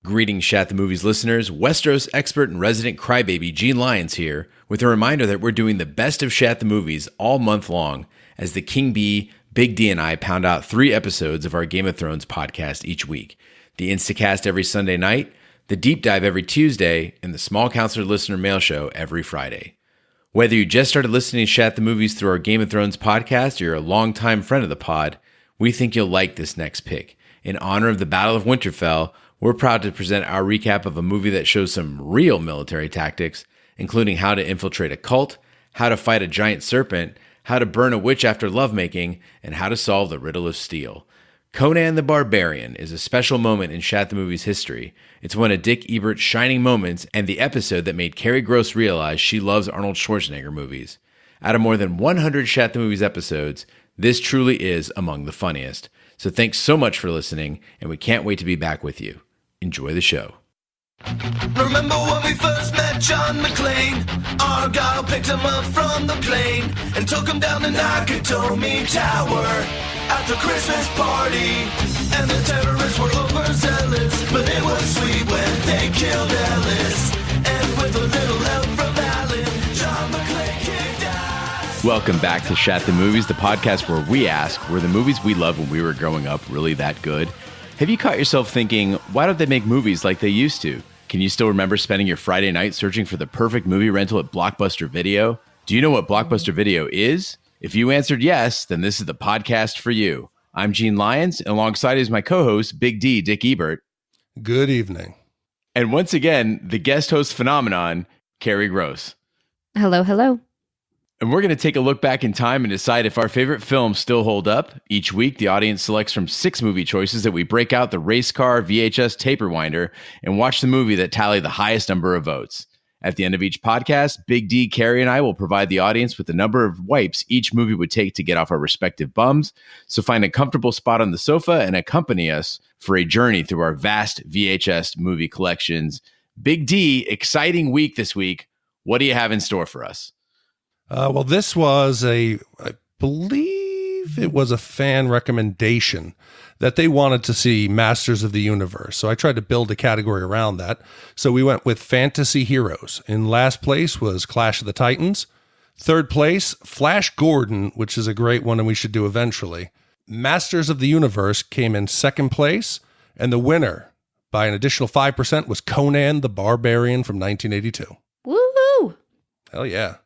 Greetings, Shat The Movies listeners. Westeros expert and resident crybaby Gene Lyons here with a reminder that we're doing the best of Shat The Movies all month long as the King Bee, Big D, and I pound out 3 episodes of our Game of Thrones podcast each week. The Instacast every Sunday night, the Deep Dive every Tuesday, and the Small Counselor Listener Mail Show every Friday. Whether you just started listening to Shat The Movies through our Game of Thrones podcast or you're a longtime friend of the pod, we think you'll like this next pick. In honor of the Battle of Winterfell, we're proud to present our recap of a movie that shows some real military tactics, including how to infiltrate a cult, how to fight a giant serpent, how to burn a witch after lovemaking, and how to solve the Riddle of Steel. Conan the Barbarian is a special moment in Shat The Movies history. It's one of Dick Ebert's shining moments and the episode that made Kerri Gross realize she loves Arnold Schwarzenegger movies. Out of more than 100 Shat The Movies episodes, this truly is among the funniest. So thanks so much for listening, and we can't wait to be back with you. Enjoy the show. Remember when we first met John McClane? Argyle picked him up from the plane and took him down the Nakatomi Tower at the Christmas party. And the terrorists were overzealous, but it was sweet when they killed Ellis. And with a little help from Alan, John McClane kicked ass. Welcome back to Shat The Movies, the podcast where we ask, were the movies we loved when we were growing up really that good? Have you caught yourself thinking, why don't they make movies like they used to? Can you still remember spending your Friday night searching for the perfect movie rental at Blockbuster Video? Do you know what Blockbuster Video is? If you answered yes, then this is the podcast for you. I'm Gene Lyons, and alongside is my co-host, Big D, Dick Ebert. Good evening. And once again, the guest host phenomenon, Kerri Gross. Hello, hello. And we're going to take a look back in time and decide if our favorite films still hold up. Each week, the audience selects from 6 movie choices that we break out the race car VHS tape rewinder and watch the movie that tally the highest number of votes. At the end of each podcast, Big D, Kerri, and I will provide the audience with the number of wipes each movie would take to get off our respective bums. So find a comfortable spot on the sofa and accompany us for a journey through our vast VHS movie collections. Big D, exciting week this week. What do you have in store for us? Well, this was I believe it was a fan recommendation that they wanted to see Masters of the Universe. So I tried to build a category around that. So we went with fantasy heroes. In last place was Clash of the Titans. Third place, Flash Gordon, which is a great one and we should do eventually. Masters of the Universe came in second place. And the winner by an additional 5% was Conan the Barbarian from 1982. Woohoo! Hell yeah.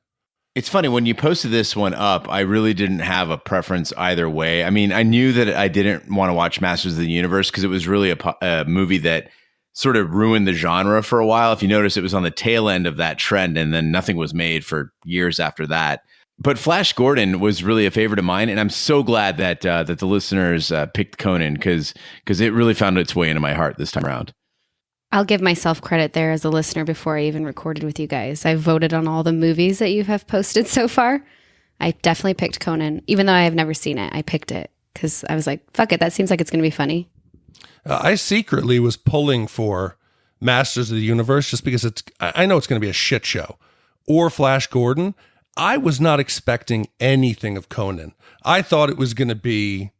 It's funny, when you posted this one up, I really didn't have a preference either way. I mean, I knew that I didn't want to watch Masters of the Universe because it was really a movie that sort of ruined the genre for a while. If you notice, it was on the tail end of that trend, and then nothing was made for years after that. But Flash Gordon was really a favorite of mine, and I'm so glad that that the listeners picked Conan because it really found its way into my heart this time around. I'll give myself credit there as a listener before I even recorded with you guys. I voted on all the movies that you have posted so far. I definitely picked Conan. Even though I have never seen it, I picked it because I was like, fuck it, that seems like it's going to be funny. I secretly was pulling for Masters of the Universe just because I know it's going to be a shit show. Or Flash Gordon. I was not expecting anything of Conan. I thought it was going to be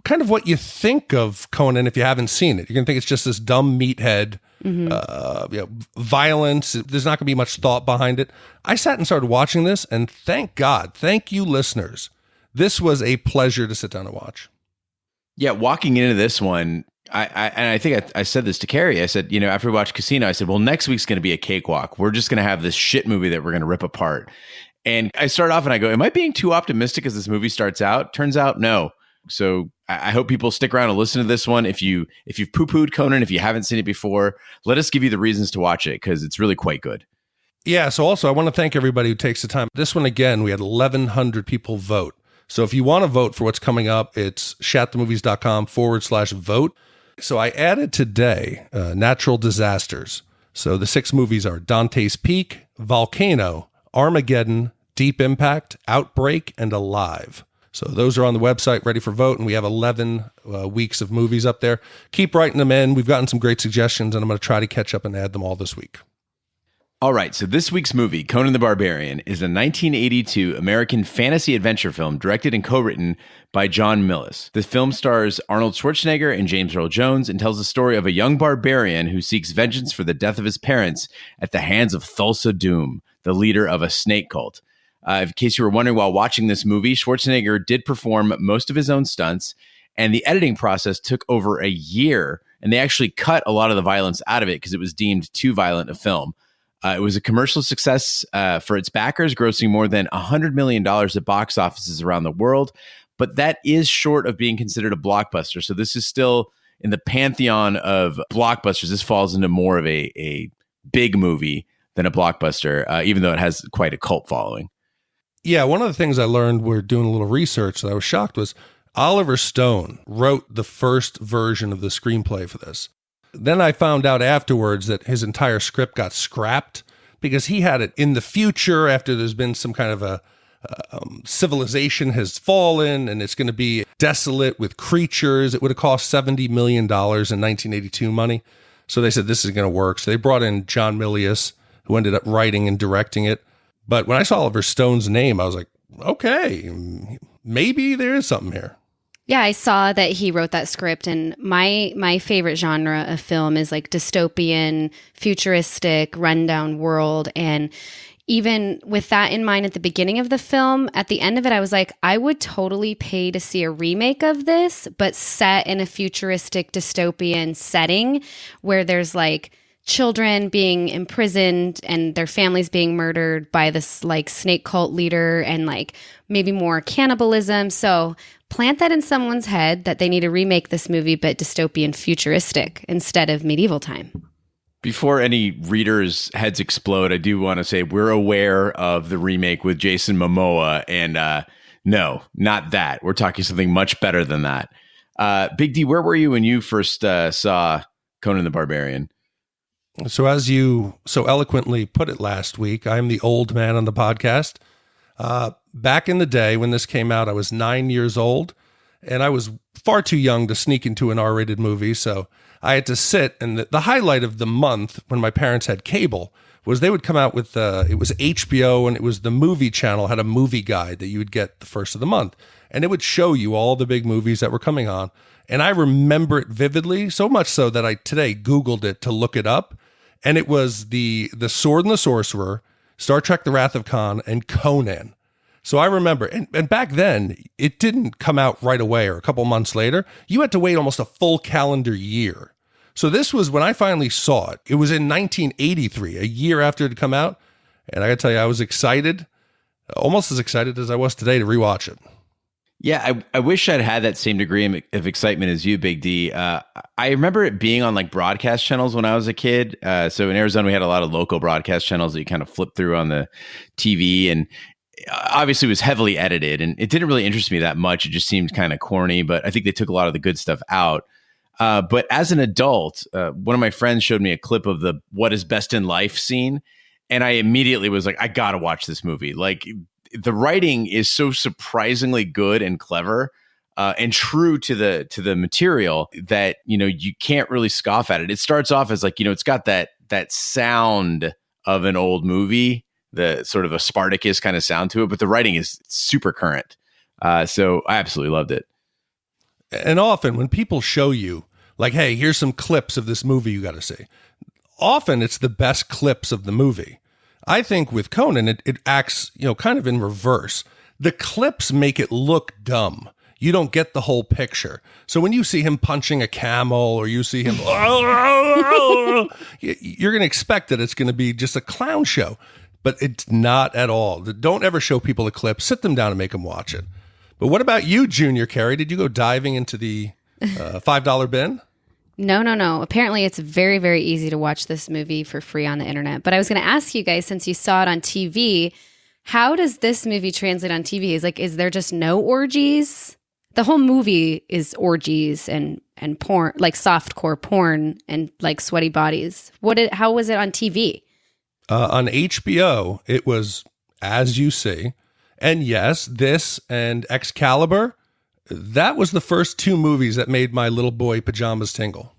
kind of what you think of Conan if you haven't seen it. You're going to think it's just this dumb meathead, violence. There's not going to be much thought behind it. I sat and started watching this, and thank God, thank you listeners. This was a pleasure to sit down and watch. Yeah, walking into this one, I think I said this to Kerri. I said, after we watched Casino, I said, well, next week's going to be a cakewalk. We're just going to have this shit movie that we're going to rip apart. And I start off and I go, am I being too optimistic as this movie starts out? Turns out, no. So I hope people stick around and listen to this one. If you've poo-pooed Conan, if you haven't seen it before, let us give you the reasons to watch it because it's really quite good. Yeah, so also I want to thank everybody who takes the time. This one, again, we had 1,100 people vote. So if you want to vote for what's coming up, it's shatthemovies.com/vote. So I added today natural disasters. So the 6 movies are Dante's Peak, Volcano, Armageddon, Deep Impact, Outbreak, and Alive. So those are on the website, ready for vote, and we have 11 weeks of movies up there. Keep writing them in. We've gotten some great suggestions, and I'm going to try to catch up and add them all this week. All right, so this week's movie, Conan the Barbarian, is a 1982 American fantasy adventure film directed and co-written by John Milius. The film stars Arnold Schwarzenegger and James Earl Jones and tells the story of a young barbarian who seeks vengeance for the death of his parents at the hands of Thulsa Doom, the leader of a snake cult. In case you were wondering, while watching this movie, Schwarzenegger did perform most of his own stunts, and the editing process took over a year, and they actually cut a lot of the violence out of it because it was deemed too violent a film. It was a commercial success for its backers, grossing more than $100 million at box offices around the world. But that is short of being considered a blockbuster. So this is still in the pantheon of blockbusters. This falls into more of a big movie than a blockbuster, even though it has quite a cult following. Yeah, one of the things I learned, we're doing a little research that I was shocked, was Oliver Stone wrote the first version of the screenplay for this. Then I found out afterwards that his entire script got scrapped because he had it in the future after there's been some kind of a civilization has fallen and it's going to be desolate with creatures. It would have cost $70 million in 1982 money. So they said, this is going to work. So they brought in John Milius, who ended up writing and directing it. But when I saw Oliver Stone's name, I was like, okay, maybe there is something here. Yeah, I saw that he wrote that script, and my favorite genre of film is like dystopian, futuristic, rundown world. And even with that in mind at the beginning of the film, at the end of it, I was like, I would totally pay to see a remake of this, but set in a futuristic dystopian setting where there's like children being imprisoned and their families being murdered by this like snake cult leader and like maybe more cannibalism. So plant that in someone's head that they need to remake this movie, but dystopian futuristic instead of medieval time. Before any readers' heads explode, I do want to say we're aware of the remake with Jason Momoa, and no, not that. We're talking something much better than that. Big D, where were you when you first saw Conan the Barbarian? So as you so eloquently put it last week, I'm the old man on the podcast. Back in the day when this came out, I was 9 years old, and I was far too young to sneak into an R-rated movie. So I had to sit, and the highlight of the month when my parents had cable was they would come out with, it was HBO, and it was the movie channel had a movie guide that you would get the first of the month. And it would show you all the big movies that were coming on. And I remember it vividly, so much so that I today Googled it to look it up. And it was the Sword and the Sorcerer, Star Trek The Wrath of Khan, and Conan. So I remember, and back then, it didn't come out right away or a couple months later. You had to wait almost a full calendar year. So this was when I finally saw it. It was in 1983, a year after it had come out. And I got to tell you, I was excited, almost as excited as I was today to rewatch it. Yeah, I wish I'd had that same degree of excitement as you, Big D. I remember it being on like broadcast channels when I was a kid. So in Arizona, we had a lot of local broadcast channels that you kind of flip through on the TV, and obviously it was heavily edited, and it didn't really interest me that much. It just seemed kind of corny, but I think they took a lot of the good stuff out. But as an adult, one of my friends showed me a clip of the What is Best in Life scene, and I immediately was like, I got to watch this movie. Like, the writing is so surprisingly good and clever and true to the material that, you know, you can't really scoff at it. It starts off as like, you know, it's got that sound of an old movie, the sort of a Spartacus kind of sound to it, but the writing is super current. So I absolutely loved it. And often when people show you like, hey, here's some clips of this movie you got to see, often it's the best clips of the movie. I think with Conan, it acts, you know, kind of in reverse. The clips make it look dumb. You don't get the whole picture. So when you see him punching a camel or you see him, you're going to expect that it's going to be just a clown show, but it's not at all. Don't ever show people a clip. Sit them down and make them watch it. But what about you, Junior Kerri? Did you go diving into the $5 bin? No. Apparently, it's very, very easy to watch this movie for free on the internet. But I was going to ask you guys, since you saw it on TV, how does this movie translate on TV? Is there just no orgies? The whole movie is orgies and porn, like softcore porn and like sweaty bodies. How was it on TV? On HBO, it was As You See. And yes, this and Excalibur, that was the first two movies that made my little boy pajamas tingle.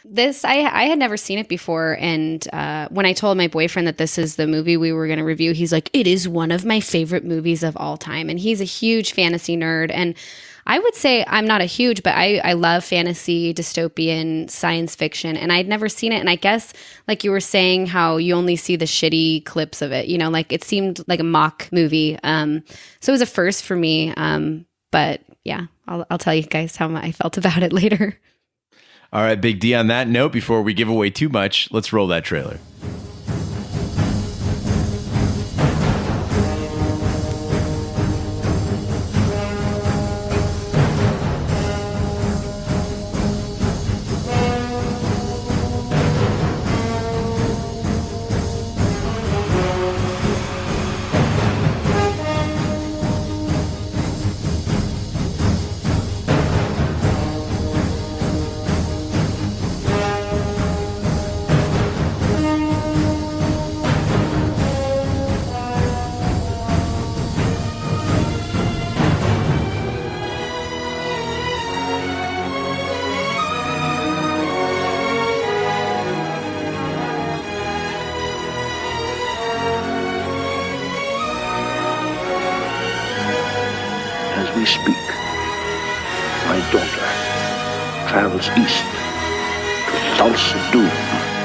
This, I had never seen it before. And when I told my boyfriend that this is the movie we were going to review, he's like, it is one of my favorite movies of all time. And he's a huge fantasy nerd. And I would say I'm not a huge, but I love fantasy, dystopian, science fiction. And I'd never seen it. And I guess, like you were saying, how you only see the shitty clips of it, like it seemed like a mock movie. So it was a first for me. But yeah, I'll tell you guys how I felt about it later. All right, Big D, on that note, before we give away too much, let's roll that trailer. As we speak, my daughter travels east to Thulsa Doom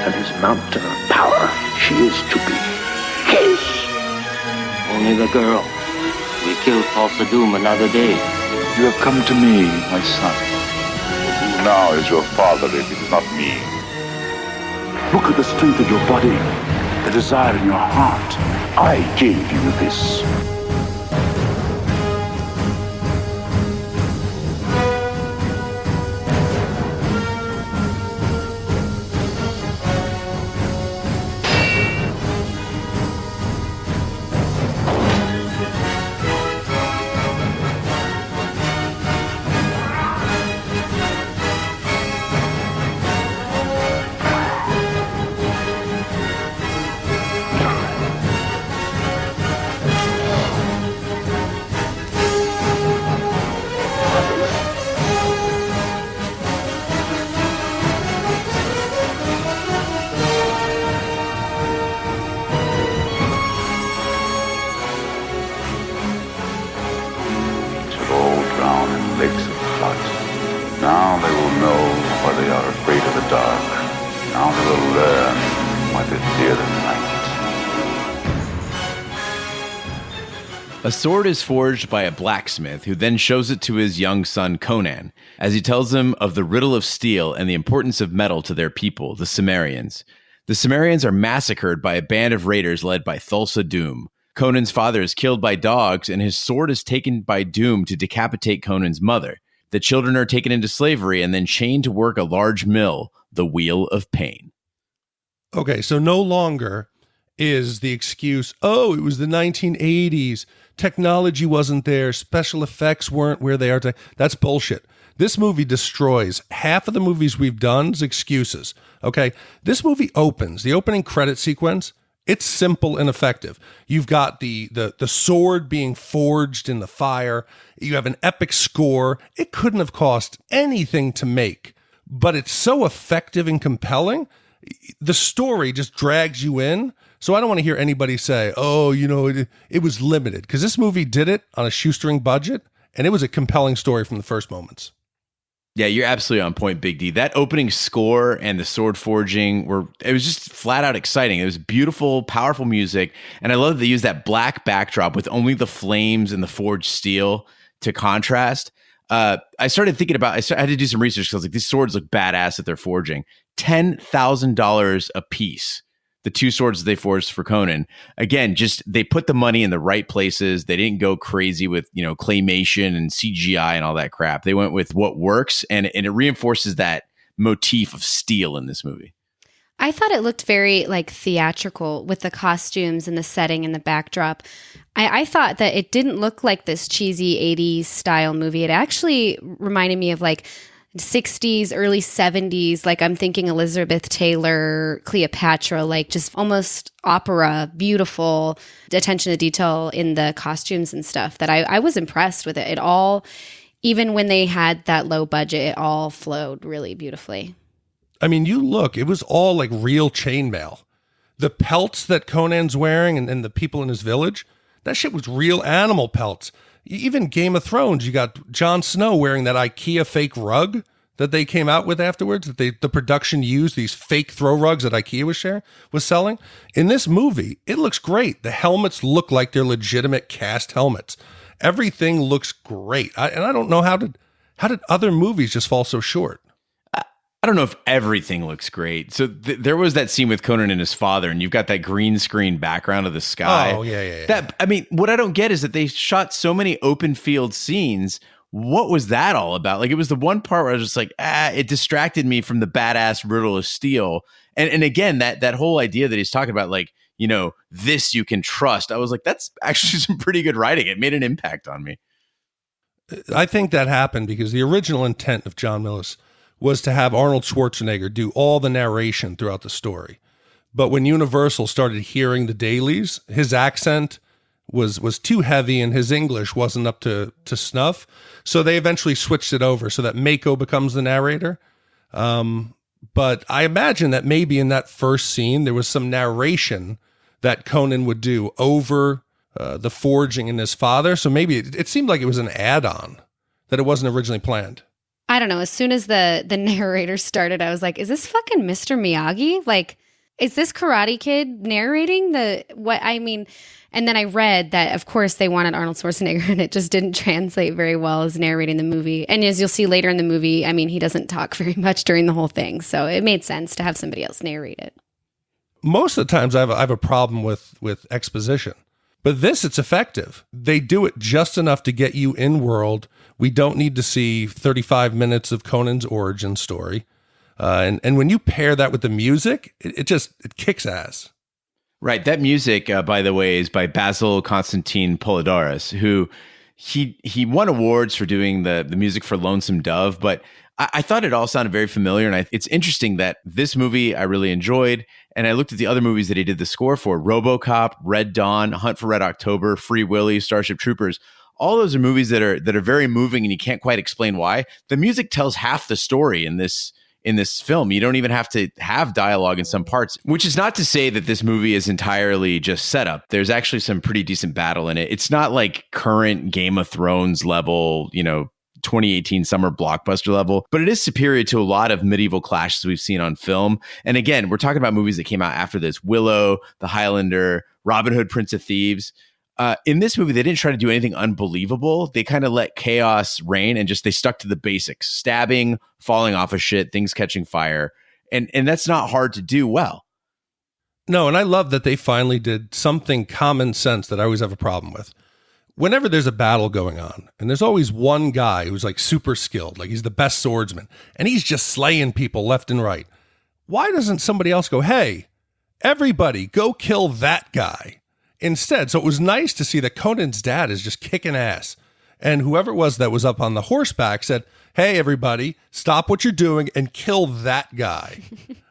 and his mountain of power. She is to be his. Only the girl. We kill Thulsa Doom another day. You have come to me, my son. Who now is your father if it is not me? Look at the strength of your body, the desire in your heart. I gave you this. Now they will know why they are afraid of the dark. Now they will learn why they fear the night. A sword is forged by a blacksmith who then shows it to his young son Conan, as he tells him of the Riddle of Steel and the importance of metal to their people, the Cimmerians. The Cimmerians are massacred by a band of raiders led by Thulsa Doom. Conan's father is killed by dogs, and his sword is taken by Doom to decapitate Conan's mother. The children are taken into slavery and then chained to work a large mill, the Wheel of Pain. Okay, so no longer is the excuse, oh, it was the 1980s, technology wasn't there, special effects weren't where they are today. That's bullshit. This movie destroys half of the movies we've done's excuses. Okay, this movie opens, the opening credit sequence, it's simple and effective. You've got the sword being forged in the fire. You have an epic score. It couldn't have cost anything to make, but it's so effective and compelling. The story just drags you in. So I don't want to hear anybody say, oh, it was limited, because this movie did it on a shoestring budget, and it was a compelling story from the first moments. Yeah, you're absolutely on point, Big D. That opening score and the sword forging it was just flat out exciting. It was beautiful, powerful music. And I love that they used that black backdrop with only the flames and the forged steel to contrast. I started thinking about, I had to do some research because I was like, these swords look badass that they're forging. $10,000 a piece. The two swords they forged for Conan. Again, just they put the money in the right places. They didn't go crazy with, claymation and CGI and all that crap. They went with what works, and it reinforces that motif of steel in this movie. I thought it looked very theatrical with the costumes and the setting and the backdrop. I thought that it didn't look like this cheesy 80s style movie. It actually reminded me of 60s, early 70s, I'm thinking Elizabeth Taylor, Cleopatra, just almost opera, beautiful attention to detail in the costumes and stuff that I was impressed with it. It all, even when they had that low budget, it all flowed really beautifully. I mean, you look, it was all like real chainmail. The pelts that Conan's wearing and the people in his village, that shit was real animal pelts. Even Game of Thrones, you got Jon Snow wearing that IKEA fake rug that they came out with afterwards, that the production used, these fake throw rugs that IKEA was selling. In this movie, it looks great. The helmets look like they're legitimate cast helmets. Everything looks great. And I don't know how did other movies just fall so short? I don't know if everything looks great. So there was that scene with Conan and his father, and you've got that green screen background of the sky. Oh, yeah. That, I mean, what I don't get is that they shot so many open field scenes. What was that all about? Like, it was the one part where I was just like, it distracted me from the badass Riddle of Steel. And again, that whole idea that he's talking about, like, you know, this you can trust. I was like, that's actually some pretty good writing. It made an impact on me. I think that happened because the original intent of John Milius was to have Arnold Schwarzenegger do all the narration throughout the story. But when Universal started hearing the dailies, his accent was too heavy and his English wasn't up to snuff. So they eventually switched it over so that Mako becomes the narrator. But I imagine that maybe in that first scene, there was some narration that Conan would do over the forging in his father. So maybe it seemed like it was an add-on, that it wasn't originally planned. I don't know. As soon as the narrator started, I was like, is this fucking Mr. Miyagi? Like, is this Karate Kid narrating and then I read that, of course, they wanted Arnold Schwarzenegger, and it just didn't translate very well as narrating the movie. And as you'll see later in the movie, I mean, he doesn't talk very much during the whole thing. So it made sense to have somebody else narrate it. Most of the times I have a problem with exposition. But this, it's effective. They do it just enough to get you in world. We don't need to see 35 minutes of Conan's origin story. And when you pair that with the music, it kicks ass. Right. That music, by the way, is by Basil Constantine Polidoris, who he won awards for doing the music for Lonesome Dove. But I thought it all sounded very familiar. And it's interesting that this movie I really enjoyed. And I looked at the other movies that he did the score for: RoboCop, Red Dawn, Hunt for Red October, Free Willy, Starship Troopers. All those are movies that are very moving, and you can't quite explain why. The music tells half the story in this film. You don't even have to have dialogue in some parts, which is not to say that this movie is entirely just setup. There's actually some pretty decent battle in it. It's not like current Game of Thrones level, 2018 summer blockbuster level, but it is superior to a lot of medieval clashes we've seen on film. And again, we're talking about movies that came out after this: Willow, The Highlander, Robin Hood, Prince of Thieves. In this movie, they didn't try to do anything unbelievable. They kind of let chaos reign and they stuck to the basics: stabbing, falling off of shit, things catching fire. And that's not hard to do well. No, and I love that they finally did something common sense that I always have a problem with. Whenever there's a battle going on, and there's always one guy who's like super skilled, like he's the best swordsman, and he's just slaying people left and right. Why doesn't somebody else go, hey, everybody go kill that guy instead? So it was nice to see that Conan's dad is just kicking ass. And whoever it was that was up on the horseback said, hey, everybody, stop what you're doing and kill that guy.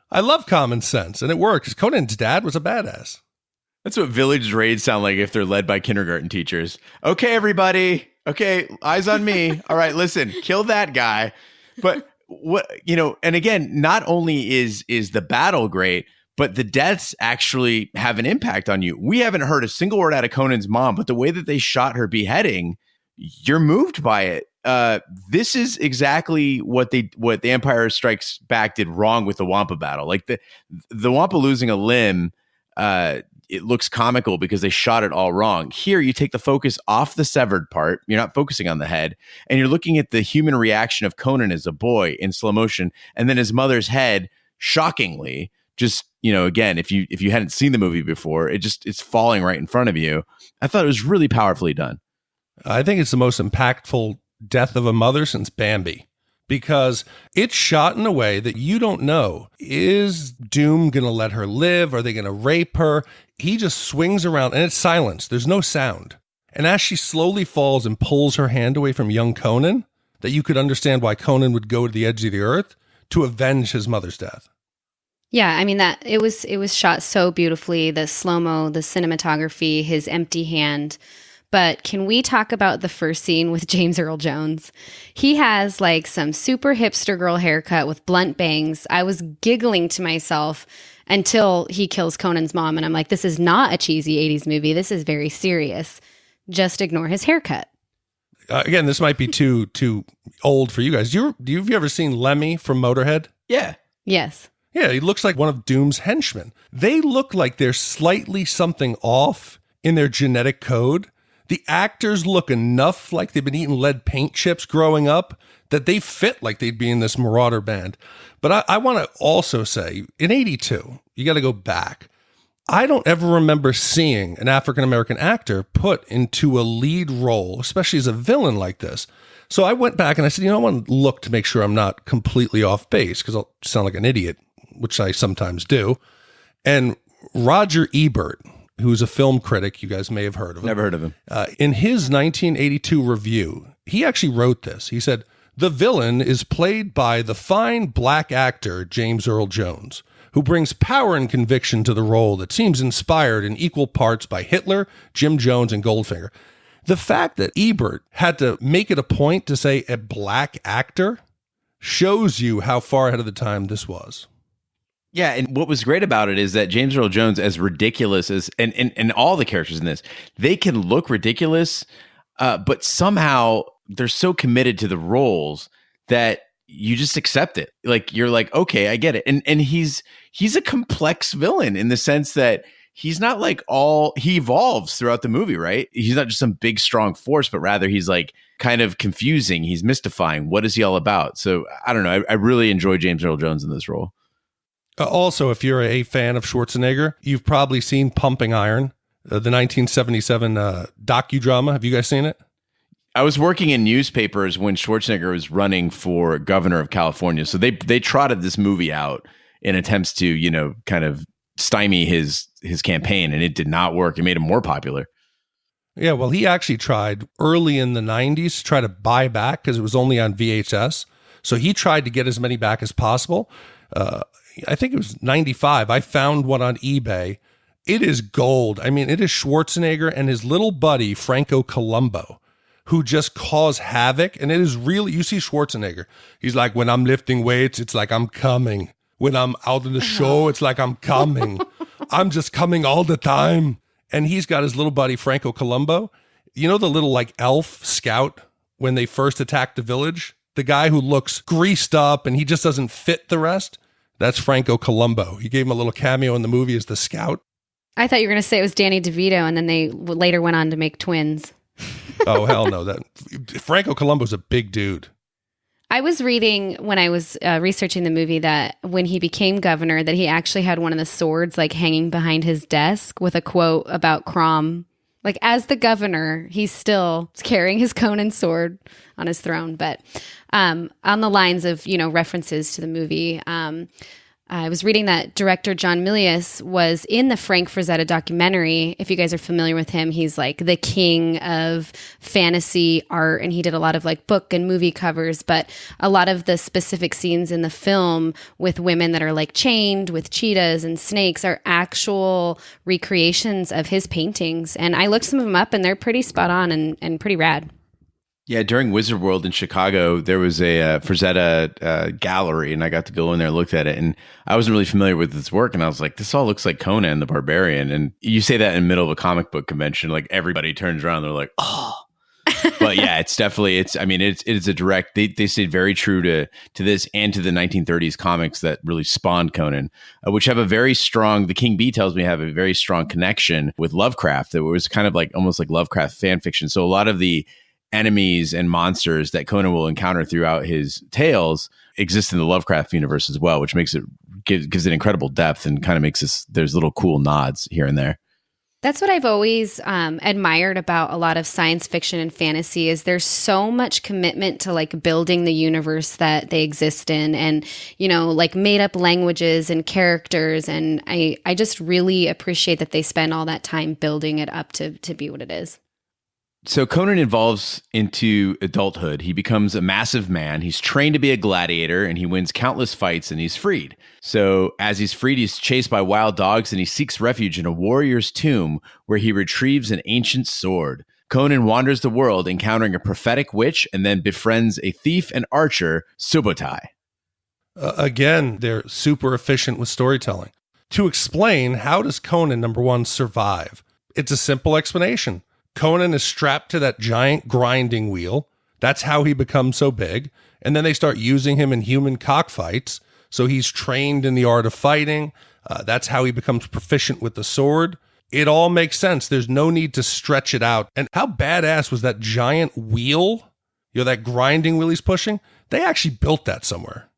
I love common sense, and it worked because Conan's dad was a badass. That's what village raids sound like if they're led by kindergarten teachers. Okay, everybody. Okay, eyes on me. All right, listen, kill that guy. But and again, not only is the battle great, but the deaths actually have an impact on you. We haven't heard a single word out of Conan's mom, but the way that they shot her beheading, you're moved by it. This is exactly what the Empire Strikes Back did wrong with the Wampa battle. Like the Wampa losing a limb, it looks comical because they shot it all wrong. Here, you take the focus off the severed part. You're not focusing on the head, and you're looking at the human reaction of Conan as a boy in slow motion, and then his mother's head, shockingly, just, again, if you hadn't seen the movie before, it's falling right in front of you. I thought it was really powerfully done. I think it's the most impactful death of a mother since Bambi, because it's shot in a way that you don't know. Is Doom going to let her live? Are they going to rape her? He just swings around, and it's silence. There's no sound. And as she slowly falls and pulls her hand away from young Conan, that you could understand why Conan would go to the edge of the earth to avenge his mother's death. Yeah, I mean, that it was shot so beautifully. The slow-mo, the cinematography, his empty hand but can we talk about the first scene with James Earl Jones? He has like some super hipster girl haircut with blunt bangs. I was giggling to myself until he kills Conan's mom. And I'm like, this is not a cheesy 80s movie. This is very serious. Just ignore his haircut. Again, this might be too old for you guys. Have you ever seen Lemmy from Motorhead? Yeah. Yes. Yeah, he looks like one of Doom's henchmen. They look like they're slightly something off in their genetic code. The actors look enough like they've been eating lead paint chips growing up that they fit like they'd be in this Marauder band. But I want to also say, in 82, you got to go back. I don't ever remember seeing an African-American actor put into a lead role, especially as a villain like this. So I went back and I said, I want to look to make sure I'm not completely off base because I'll sound like an idiot, which I sometimes do. And Roger Ebert, who's a film critic, you guys may have heard of him. Never heard of him. In his 1982 review, he actually wrote this. He said, "The villain is played by the fine black actor James Earl Jones, who brings power and conviction to the role that seems inspired in equal parts by Hitler, Jim Jones, and Goldfinger." The fact that Ebert had to make it a point to say a black actor shows you how far ahead of the time this was. Yeah, and what was great about it is that James Earl Jones, as ridiculous as, and all the characters in this, they can look ridiculous, but somehow they're so committed to the roles that you just accept it. Like, you're like, okay, I get it. And he's a complex villain in the sense that he's not like he evolves throughout the movie, right? He's not just some big, strong force, but rather he's like kind of confusing. He's mystifying. What is he all about? So I don't know. I really enjoy James Earl Jones in this role. Also, if you're a fan of Schwarzenegger, you've probably seen Pumping Iron, the 1977 docudrama. Have you guys seen it? I was working in newspapers when Schwarzenegger was running for governor of California. So they trotted this movie out in attempts to, kind of stymie his campaign, and it did not work. It made him more popular. Yeah, well, he actually tried early in the 90s to try to buy back because it was only on VHS. So he tried to get as many back as possible. I think it was 95. I found one on eBay. It is gold. I mean, it is Schwarzenegger and his little buddy, Franco Columbo, who just cause havoc. And it is really, you see Schwarzenegger. He's like, when I'm lifting weights, it's like I'm coming. When I'm out in the show, it's like I'm coming. I'm just coming all the time. And he's got his little buddy, Franco Columbo. You know the little like elf scout when they first attacked the village? The guy who looks greased up and he just doesn't fit the rest? That's Franco Columbo. He gave him a little cameo in the movie as the scout. I thought you were going to say it was Danny DeVito, and then they later went on to make twins. Oh, hell no. Franco Columbo's a big dude. I was reading when I was researching the movie that when he became governor, that he actually had one of the swords like hanging behind his desk with a quote about Crom. Like, as the governor, he's still carrying his Conan sword on his throne. But on the lines of, references to the movie, I was reading that director John Milius was in the Frank Frazetta documentary. If you guys are familiar with him, he's like the king of fantasy art, and he did a lot of like book and movie covers. But a lot of the specific scenes in the film with women that are like chained with cheetahs and snakes are actual recreations of his paintings. And I looked some of them up, and they're pretty spot on and pretty rad. Yeah, during Wizard World in Chicago, there was a Frazetta gallery, and I got to go in there and looked at it. And I wasn't really familiar with his work, and I was like, this all looks like Conan the Barbarian. And you say that in the middle of a comic book convention, like everybody turns around, they're like, oh. But yeah, it's definitely, it's a direct, they stayed very true to this and to the 1930s comics that really spawned Conan, which have a very strong, the King Bee tells me have a very strong connection with Lovecraft. It was kind of like, almost like Lovecraft fan fiction. So a lot of the enemies and monsters that Conan will encounter throughout his tales exist in the Lovecraft universe as well, which makes it gives it incredible depth and kind of makes this, there's little cool nods here and there. That's what I've always admired about a lot of science fiction and fantasy is there's so much commitment to like building the universe that they exist in, and like made up languages and characters, and I just really appreciate that they spend all that time building it up to be what it is. So Conan evolves into adulthood. He becomes a massive man. He's trained to be a gladiator, and he wins countless fights, and he's freed. So as he's freed, he's chased by wild dogs, and he seeks refuge in a warrior's tomb where he retrieves an ancient sword. Conan wanders the world, encountering a prophetic witch, and then befriends a thief and archer, Subotai. Again, they're super efficient with storytelling. To explain, how does Conan, number one, survive? It's a simple explanation. Conan is strapped to that giant grinding wheel. That's how he becomes so big. And then they start using him in human cockfights. So he's trained in the art of fighting. That's how he becomes proficient with the sword. It all makes sense. There's no need to stretch it out. And how badass was that giant wheel? That grinding wheel he's pushing? They actually built that somewhere.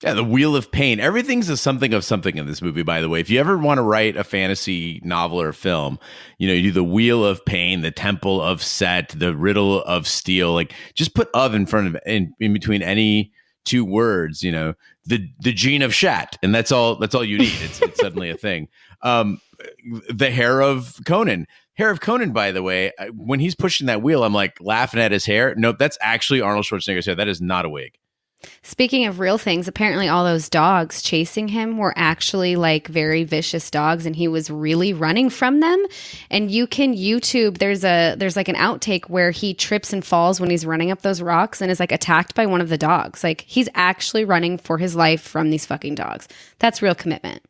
Yeah, the Wheel of Pain. Everything's a something of something in this movie, by the way. If you ever want to write a fantasy novel or film, you do the Wheel of Pain, the Temple of Set, the Riddle of Steel. Like, just put "of" in front of in between any two words. The gene of Shat, and that's all you need. It's suddenly a thing. The hair of Conan. Hair of Conan, by the way, when he's pushing that wheel, I'm like laughing at his hair. Nope, that's actually Arnold Schwarzenegger's hair. That is not a wig. Speaking of real things, apparently all those dogs chasing him were actually like very vicious dogs, and he was really running from them. And you can YouTube, there's like an outtake where he trips and falls when he's running up those rocks and is like attacked by one of the dogs. Like, he's actually running for his life from these fucking dogs. That's real commitment.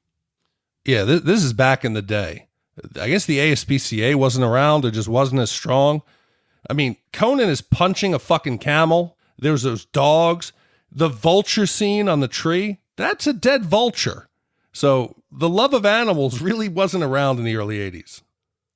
Yeah, this is back in the day. I guess the ASPCA wasn't around, or just wasn't as strong. I mean, Conan is punching a fucking camel. There's those dogs. The vulture scene on the tree, that's a dead vulture. So the love of animals really wasn't around in the early 80s.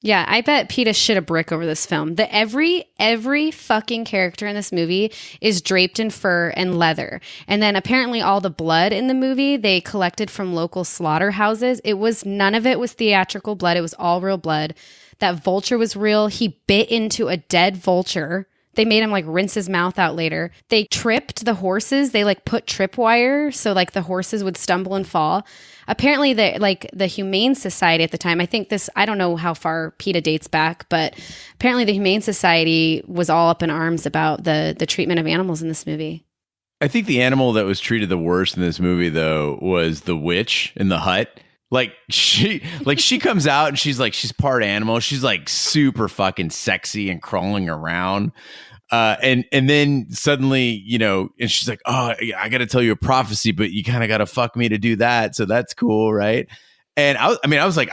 Yeah, I bet PETA shit a brick over this film. Every fucking character in this movie is draped in fur and leather. And then apparently all the blood in the movie they collected from local slaughterhouses. None of it was theatrical blood. It was all real blood. That vulture was real. He bit into a dead vulture. They made him like rinse his mouth out later. They tripped the horses. They like put tripwire so like the horses would stumble and fall. Apparently the Humane Society at the time, I don't know how far PETA dates back, but apparently the Humane Society was all up in arms about the treatment of animals in this movie. I think the animal that was treated the worst in this movie, though, was the witch in the hut. Like she comes out and she's part animal. She's like super fucking sexy and crawling around. And then suddenly, and she's like, "Oh, I got to tell you a prophecy, but you kind of got to fuck me to do that." So that's cool. Right. And I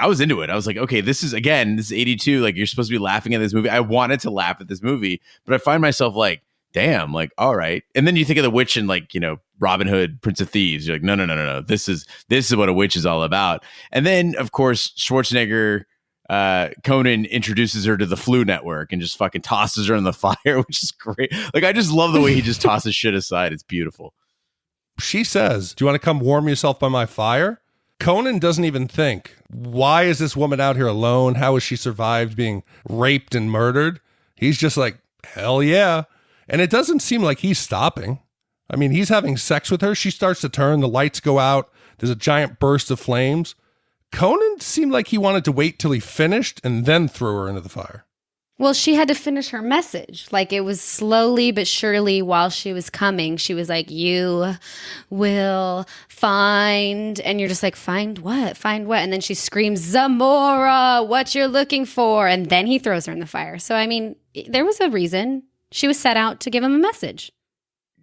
was into it. I was like, okay, this is 82. Like, you're supposed to be laughing at this movie. I wanted to laugh at this movie, but I find myself like, damn, like, all right. And then you think of the witch and like, Robin Hood, Prince of Thieves. You're like, no. This is what a witch is all about. And then, of course, Schwarzenegger, Conan introduces her to the Flu Network and just fucking tosses her in the fire, which is great. Like, I just love the way he just tosses shit aside. It's beautiful. She says, "Do you want to come warm yourself by my fire?" Conan doesn't even think, why is this woman out here alone? How has she survived being raped and murdered? He's just like, hell yeah. And it doesn't seem like he's stopping. I mean, he's having sex with her. She starts to turn. The lights go out. There's a giant burst of flames. Conan seemed like he wanted to wait till he finished and then throw her into the fire. Well, she had to finish her message. Like, it was slowly but surely while she was coming. She was like, "You will find," and you're just like, "Find what? Find what?" And then she screams, "Zamora, what you're looking for." And then he throws her in the fire. So, I mean, there was a reason. She was set out to give him a message.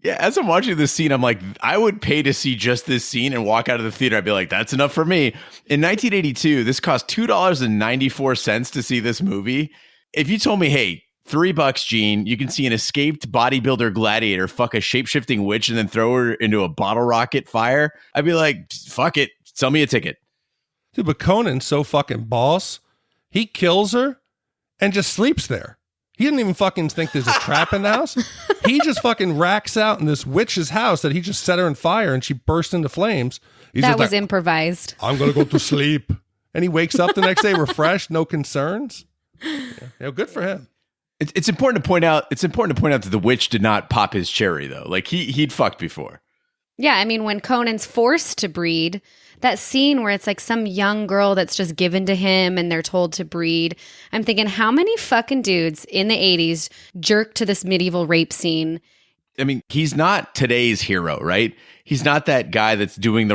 Yeah, as I'm watching this scene, I'm like, I would pay to see just this scene and walk out of the theater. I'd be like, that's enough for me. In 1982, this cost $2.94 to see this movie. If you told me, hey, $3, Gene, you can see an escaped bodybuilder gladiator fuck a shape-shifting witch and then throw her into a bottle rocket fire, I'd be like, fuck it, sell me a ticket. Dude, but Conan's so fucking boss. He kills her and just sleeps there. He didn't even fucking think there's a trap in the house. He just fucking racks out in this witch's house that he just set her on fire and she burst into flames. That was improvised. "I'm going to go to sleep." And he wakes up the next day refreshed, no concerns. Yeah, good for him. It's important to point out. It's important to point out that the witch did not pop his cherry, though. Like, he'd fucked before. Yeah, I mean, when Conan's forced to breed, that scene where it's like some young girl that's just given to him and they're told to breed. I'm thinking, how many fucking dudes in the 80s jerked to this medieval rape scene I mean, he's not today's hero, right? He's not that guy that's doing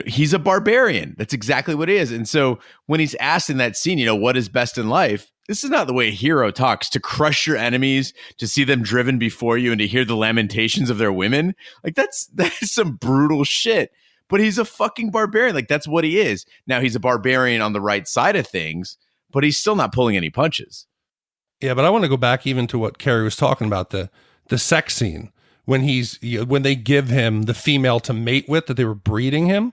he's a barbarian. That's exactly what he is. And so when he's asked in that scene, what is best in life? This is not the way a hero talks. To crush your enemies, to see them driven before you, and to hear the lamentations of their women. Like, that is some brutal shit. But he's a fucking barbarian. Like, that's what he is. Now, he's a barbarian on the right side of things, but he's still not pulling any punches. Yeah, but I want to go back even to what Kerri was talking about, the sex scene when they give him the female to mate with, that they were breeding him.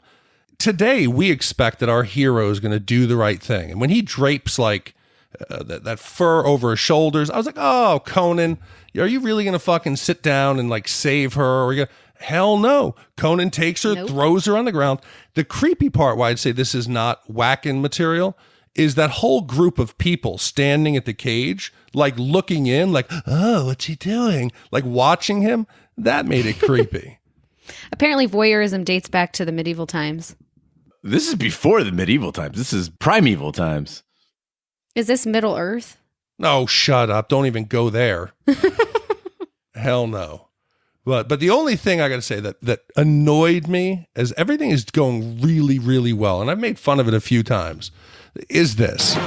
Today, we expect that our hero is going to do the right thing. And when he drapes that fur over his shoulders, I was like, oh, Conan, are you really going to fucking sit down and save her? Or hell no. Conan takes her, throws her on the ground. The creepy part why I'd say this is not whacking material is that whole group of people standing at the cage, looking in, oh, what's he doing? Watching him. That made it creepy. Apparently voyeurism dates back to the medieval times. This is before the medieval times. This is primeval times. Is this Middle Earth? No, shut up. Don't even go there. Hell no. But the only thing I got to say that annoyed me, as everything is going really, really well, and I've made fun of it a few times, is this.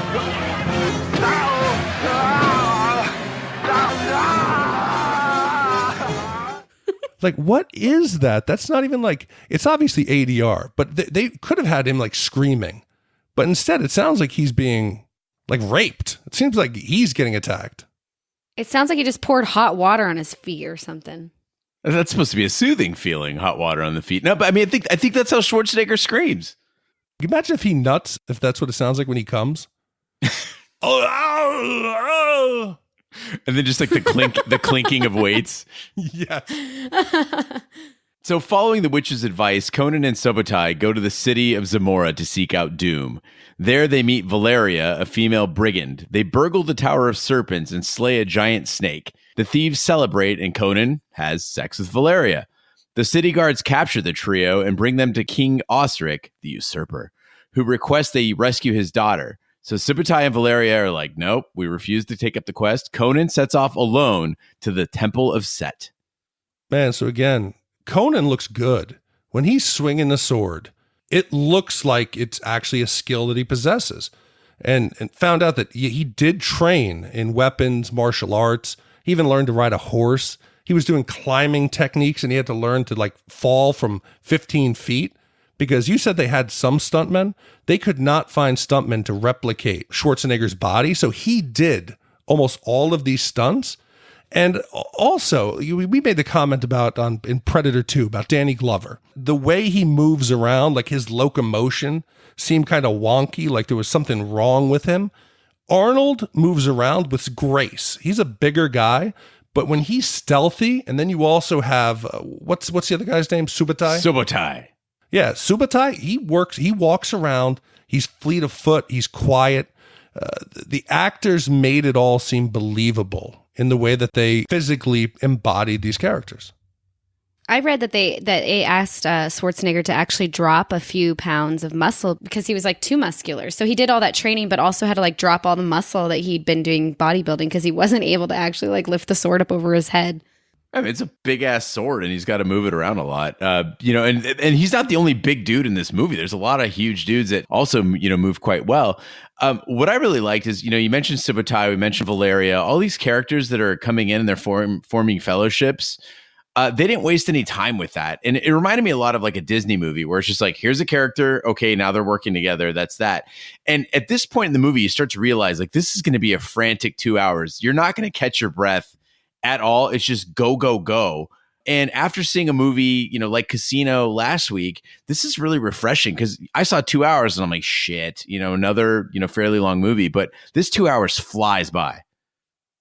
What is that? That's not even it's obviously ADR, but they could have had him screaming. But instead, it sounds like he's being raped. It seems like he's getting attacked. It sounds like he just poured hot water on his feet or something. That's supposed to be a soothing feeling, hot water on the feet. No, but I mean, I think that's how Schwarzenegger screams. Imagine if he nuts, if that's what it sounds like when he comes. Oh. And then just the clinking of weights. Yes. So following the witch's advice, Conan and Subotai go to the city of Zamora to seek out Doom. There they meet Valeria, a female brigand. They burgle the Tower of Serpents and slay a giant snake. The thieves celebrate, and Conan has sex with Valeria. The city guards capture the trio and bring them to King Osric, the usurper, who requests they rescue his daughter. So Subotai and Valeria are like, nope, we refuse to take up the quest. Conan sets off alone to the Temple of Set. Man, so again, Conan looks good. When he's swinging the sword, it looks like it's actually a skill that he possesses. And found out that he did train in weapons, martial arts. He even learned to ride a horse. He was doing climbing techniques, and he had to learn to fall from 15 feet. Because you said they had some stuntmen. They could not find stuntmen to replicate Schwarzenegger's body. So he did almost all of these stunts. And also, we made the comment about in Predator 2 about Danny Glover. The way he moves around, his locomotion seemed kind of wonky, like there was something wrong with him. Arnold moves around with grace. He's a bigger guy, but when he's stealthy, and then you also have, what's the other guy's name? Subotai. Yeah, Subotai, he walks around, he's fleet of foot, he's quiet. The actors made it all seem believable in the way that they physically embodied these characters. I read that they asked Schwarzenegger to actually drop a few pounds of muscle because he was too muscular. So he did all that training, but also had to drop all the muscle that he'd been doing bodybuilding because he wasn't able to actually lift the sword up over his head. I mean, it's a big ass sword, and he's got to move it around a lot. And he's not the only big dude in this movie. There's a lot of huge dudes that also move quite well. What I really liked is you mentioned Subotai, we mentioned Valeria, all these characters that are coming in and they're forming fellowships. They didn't waste any time with that, and it reminded me a lot of a Disney movie where it's just here's a character, okay, now they're working together. That's that. And at this point in the movie, you start to realize this is going to be a frantic 2 hours. You're not going to catch your breath at all. It's just go, go, go. And after seeing a movie, like Casino last week, this is really refreshing because I saw 2 hours and I'm like, shit, another, fairly long movie, but this 2 hours flies by.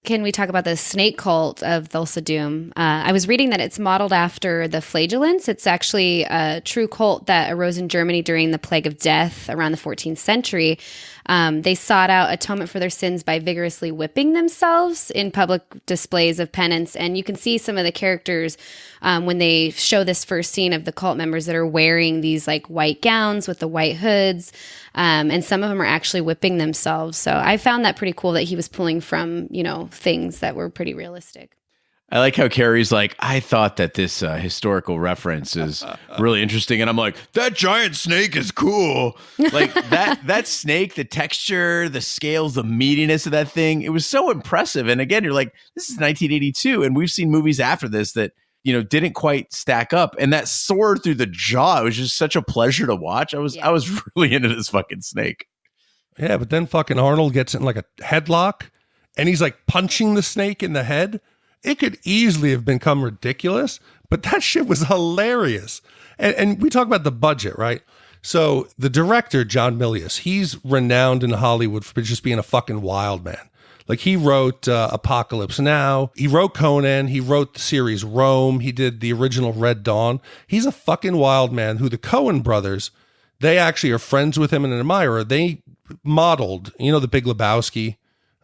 Can we talk about the snake cult of Thulsa Doom? I was reading that it's modeled after the flagellants. It's actually a true cult that arose in Germany during the Plague of Death around the 14th century. They sought out atonement for their sins by vigorously whipping themselves in public displays of penance. And you can see some of the characters when they show this first scene of the cult members that are wearing these white gowns with the white hoods. And some of them are actually whipping themselves. So I found that pretty cool that he was pulling from, things that were pretty realistic. I like how Kerri's like, I thought that this historical reference is really interesting. And I'm like, that giant snake is cool. Like that snake, the texture, the scales, the meatiness of that thing. It was so impressive. And again, you're like, this is 1982. And we've seen movies after this that, didn't quite stack up. And that sword through the jaw, it was just such a pleasure to watch. I was really into this fucking snake. Yeah, but then fucking Arnold gets in like a headlock and he's like punching the snake in the head. It could easily have become ridiculous, but that shit was hilarious. And we talk about the budget, right? So the director, John Milius, he's renowned in Hollywood for just being a fucking wild man. Like he wrote Apocalypse Now, he wrote Conan, he wrote the series Rome, he did the original Red Dawn. He's a fucking wild man who the Coen brothers, they actually are friends with him and an admirer. They modeled, the Big Lebowski,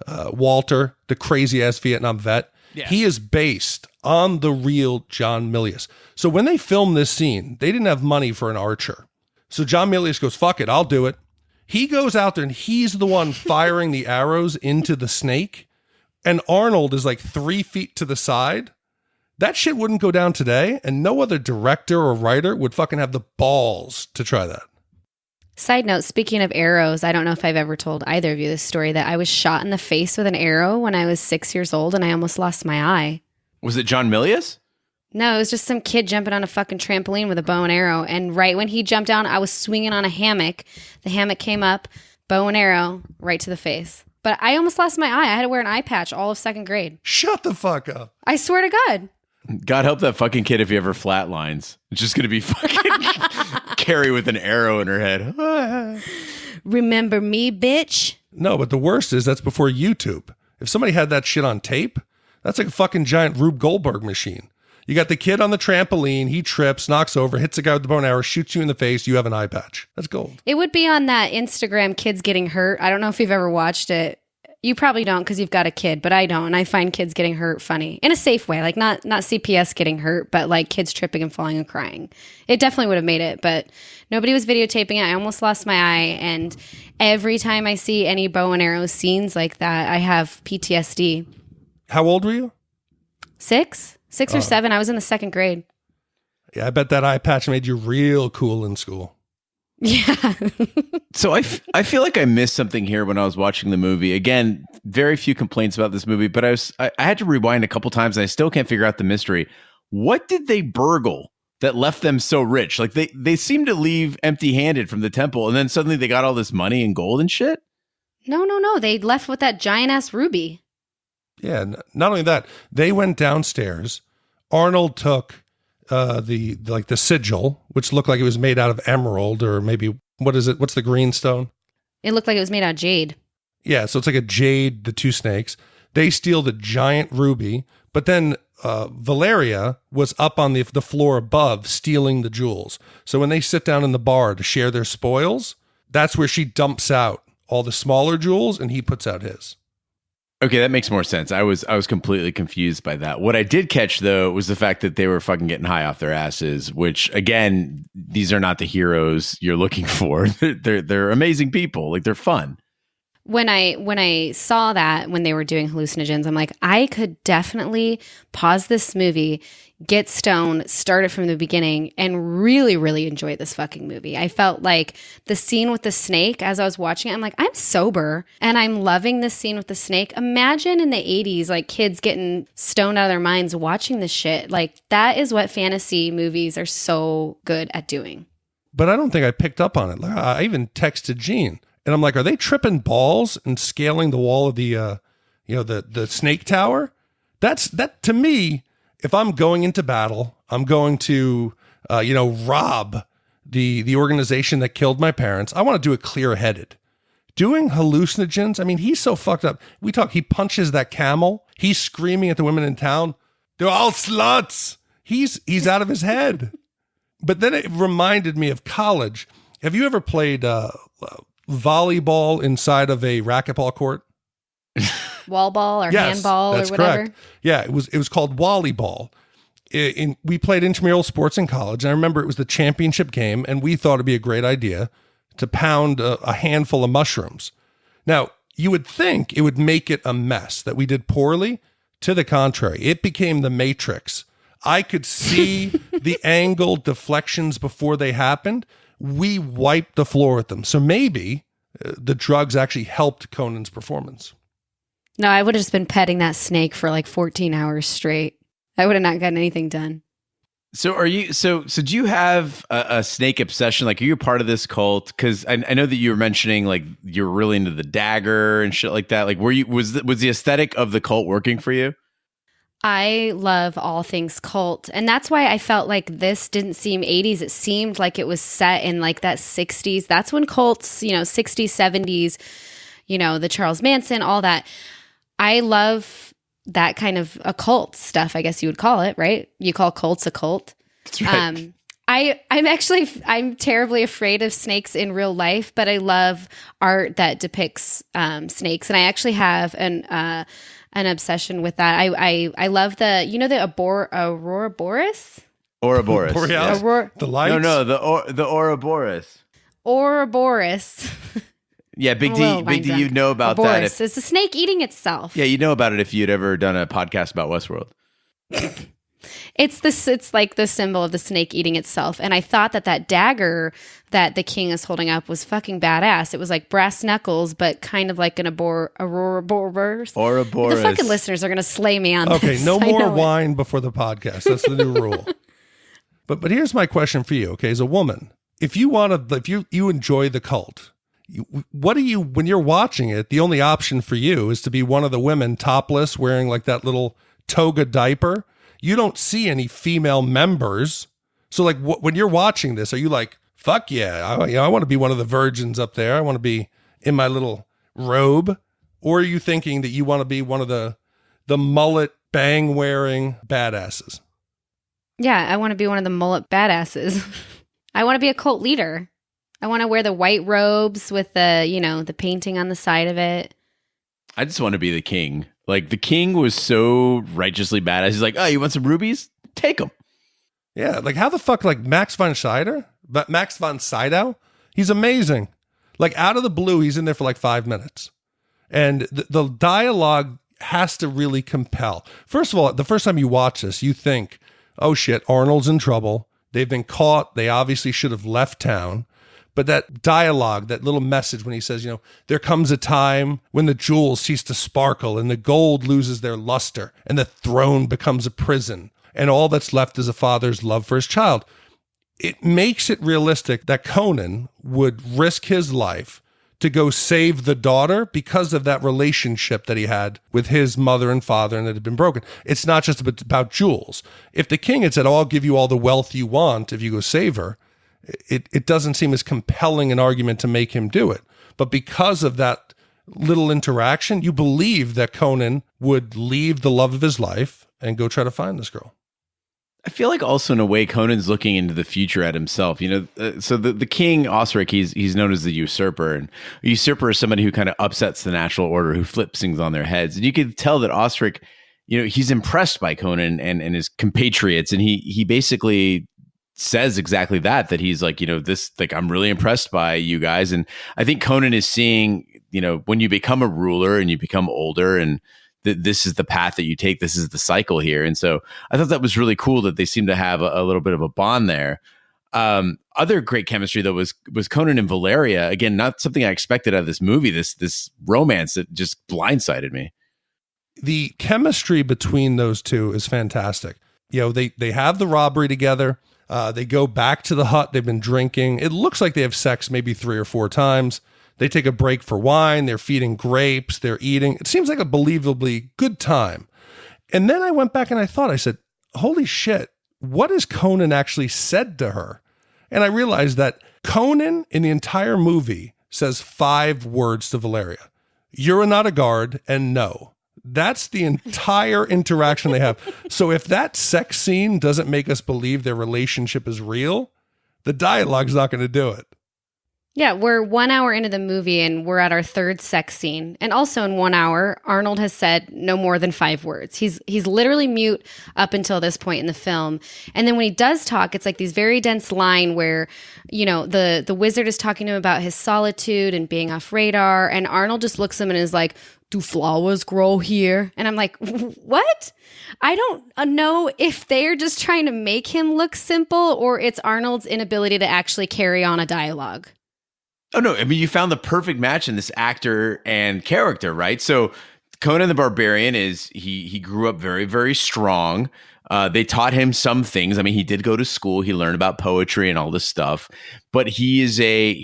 Walter, the crazy ass Vietnam vet. Yeah. He is based on the real John Milius. So when they filmed this scene, they didn't have money for an archer. So John Milius goes, fuck it, I'll do it. He goes out there and he's the one firing the arrows into the snake. And Arnold is like 3 feet to the side. That shit wouldn't go down today. And no other director or writer would fucking have the balls to try that. Side note, speaking of arrows, I don't know if I've ever told either of you this story that I was shot in the face with an arrow when I was 6 years old and I almost lost my eye. Was it John Milius? No, it was just some kid jumping on a fucking trampoline with a bow and arrow. And right when he jumped down, I was swinging on a hammock. The hammock came up, bow and arrow, right to the face. But I almost lost my eye. I had to wear an eye patch all of second grade. Shut the fuck up. I swear to God. God help that fucking kid if he ever flatlines. It's just going to be fucking Kerri with an arrow in her head. Remember me, bitch? No, but the worst is that's before YouTube. If somebody had that shit on tape, that's like a fucking giant Rube Goldberg machine. You got the kid on the trampoline, he trips, knocks over, hits a guy with the bow and arrow, shoots you in the face, you have an eye patch. That's gold. It would be on that Instagram Kids Getting Hurt. I don't know if you've ever watched it. You probably don't because you've got a kid, but I don't. And I find kids getting hurt funny in a safe way, like not CPS getting hurt, but like kids tripping and falling and crying. It definitely would have made it, but nobody was videotaping it. I almost lost my eye. And every time I see any bow and arrow scenes like that, I have PTSD. How old were you? 6 or 7. I was in the second grade. Yeah, I bet that eye patch made you real cool in school. Yeah. So I feel like I missed something here when I was watching the movie. Again, very few complaints about this movie, but I had to rewind a couple times and I still can't figure out the mystery. What did they burgle that left them so rich? Like they seemed to leave empty-handed from the temple and then suddenly they got all this money and gold and shit? No. They left with that giant-ass ruby. Yeah, not only that, they went downstairs. Arnold took the sigil, which looked like it was made out of emerald or maybe, what is it? What's the green stone? It looked like it was made out of jade. Yeah, so it's like a jade, the two snakes. They steal the giant ruby, but then Valeria was up on the floor above stealing the jewels. So when they sit down in the bar to share their spoils, that's where she dumps out all the smaller jewels and he puts out his. Okay, that makes more sense. I was completely confused by that. What I did catch, though, was the fact that they were fucking getting high off their asses, which, again, these are not the heroes you're looking for. They're amazing people. Like, they're fun. When I saw that when they were doing hallucinogens, I'm like, I could definitely pause this movie, get stoned, start it from the beginning, and really, really enjoy this fucking movie. I felt like the scene with the snake, as I was watching it, I'm like, I'm sober, and I'm loving this scene with the snake. Imagine in the 80s, like, kids getting stoned out of their minds watching this shit. Like, that is what fantasy movies are so good at doing. But I don't think I picked up on it. I even texted Gene. And I'm like, are they tripping balls and scaling the wall of the snake tower? That to me, if I'm going into battle, I'm going to, rob the organization that killed my parents. I want to do it clear-headed. Doing hallucinogens. I mean, he's so fucked up. He punches that camel. He's screaming at the women in town. They're all sluts. He's out of his head. But then it reminded me of college. Have you ever played, volleyball inside of a racquetball court? Wall ball or handball or whatever? Correct. Yeah, it was called volleyball. We played intramural sports in college, and I remember it was the championship game, and we thought it'd be a great idea to pound a handful of mushrooms. Now, you would think it would make it a mess, that we did poorly. To the contrary, it became the Matrix. I could see the angle deflections before they happened. We wiped the floor with them. So maybe the drugs actually helped Conan's performance. No, I would have just been petting that snake for like 14 hours straight. I would have not gotten anything done. So are you? So do you have a snake obsession? Like, are you a part of this cult? Because I know that you were mentioning like you're really into the dagger and shit like that. Like, was the aesthetic of the cult working for you? I love all things cult. And that's why I felt like this didn't seem 80s. It seemed like it was set in like that 60s. That's when cults, 60s, 70s, the Charles Manson, all that. I love that kind of occult stuff, I guess you would call it, right? You call cults a cult. That's right. I'm terribly afraid of snakes in real life, but I love art that depicts snakes. And I actually have an obsession with that. I love the Ouroboros? Ouroboros. Borealis? The lights? No, the Ouroboros. Ouroboros. Yeah, Big D, you know about that. It's a snake eating itself. Yeah, you know about it if you'd ever done a podcast about Westworld. It's like the symbol of the snake eating itself. And I thought that dagger that the king is holding up was fucking badass. It was like brass knuckles, but kind of like an Ouroboros. Ouroboros. The fucking listeners are going to slay me on this. Okay, no more wine before the podcast. That's the new rule. But here's my question for you, okay, as a woman. If you enjoy the cult, when you're watching it, the only option for you is to be one of the women topless wearing like that little toga diaper. You don't see any female members. So like when you're watching this, are you like, fuck yeah, I want to be one of the virgins up there. I want to be in my little robe. Or are you thinking that you want to be one of the mullet bang wearing badasses? Yeah, I want to be one of the mullet badasses. I want to be a cult leader. I want to wear the white robes with the painting on the side of it. I just want to be the king. Like, the king was so righteously badass. He's like, oh, you want some rubies? Take them. Yeah, like how the fuck, like Max von Sydow? He's amazing. Like out of the blue, he's in there for like 5 minutes. And the dialogue has to really compel. First of all, the first time you watch this, you think, oh shit, Arnold's in trouble. They've been caught. They obviously should have left town. But that dialogue, that little message when he says, there comes a time when the jewels cease to sparkle and the gold loses their luster and the throne becomes a prison and all that's left is a father's love for his child. It makes it realistic that Conan would risk his life to go save the daughter because of that relationship that he had with his mother and father and that had been broken. It's not just about jewels. If the king had said, I'll give you all the wealth you want if you go save her, it doesn't seem as compelling an argument to make him do it. But because of that little interaction, you believe that Conan would leave the love of his life and go try to find this girl. I feel like also in a way Conan's looking into the future at himself. So the king Osric, he's known as the usurper, and a usurper is somebody who kind of upsets the natural order, who flips things on their heads. And you can tell that Osric, he's impressed by Conan and his compatriots, and he basically says exactly that he's like, I'm really impressed by you guys. And I think Conan is seeing, when you become a ruler and you become older and this is the path that you take, this is the cycle here. And so I thought that was really cool that they seem to have a little bit of a bond there. Other great chemistry though was Conan and Valeria. Again, not something I expected out of this movie, this romance that just blindsided me. The chemistry between those two is fantastic. They have the robbery together. They go back to the hut. They've been drinking. It looks like they have sex maybe 3 or 4 times. They take a break for wine. They're feeding grapes. They're eating. It seems like a believably good time. And then I went back and I said, holy shit, what has Conan actually said to her? And I realized that Conan in the entire movie says 5 words to Valeria. You're not a guard and no. That's the entire interaction they have. So if that sex scene doesn't make us believe their relationship is real, the dialogue's not going to do it. Yeah, we're 1 hour into the movie and we're at our 3rd sex scene. And also in 1 hour, Arnold has said no more than 5 words. He's literally mute up until this point in the film. And then when he does talk, it's like these very dense line where, the wizard is talking to him about his solitude and being off radar. And Arnold just looks at him and is like, do flowers grow here? And I'm like, what? I don't know if they're just trying to make him look simple or it's Arnold's inability to actually carry on a dialogue. Oh, no. I mean, you found the perfect match in this actor and character, right? So Conan the Barbarian he grew up very, very strong. They taught him some things. I mean, he did go to school. He learned about poetry and all this stuff, but he's a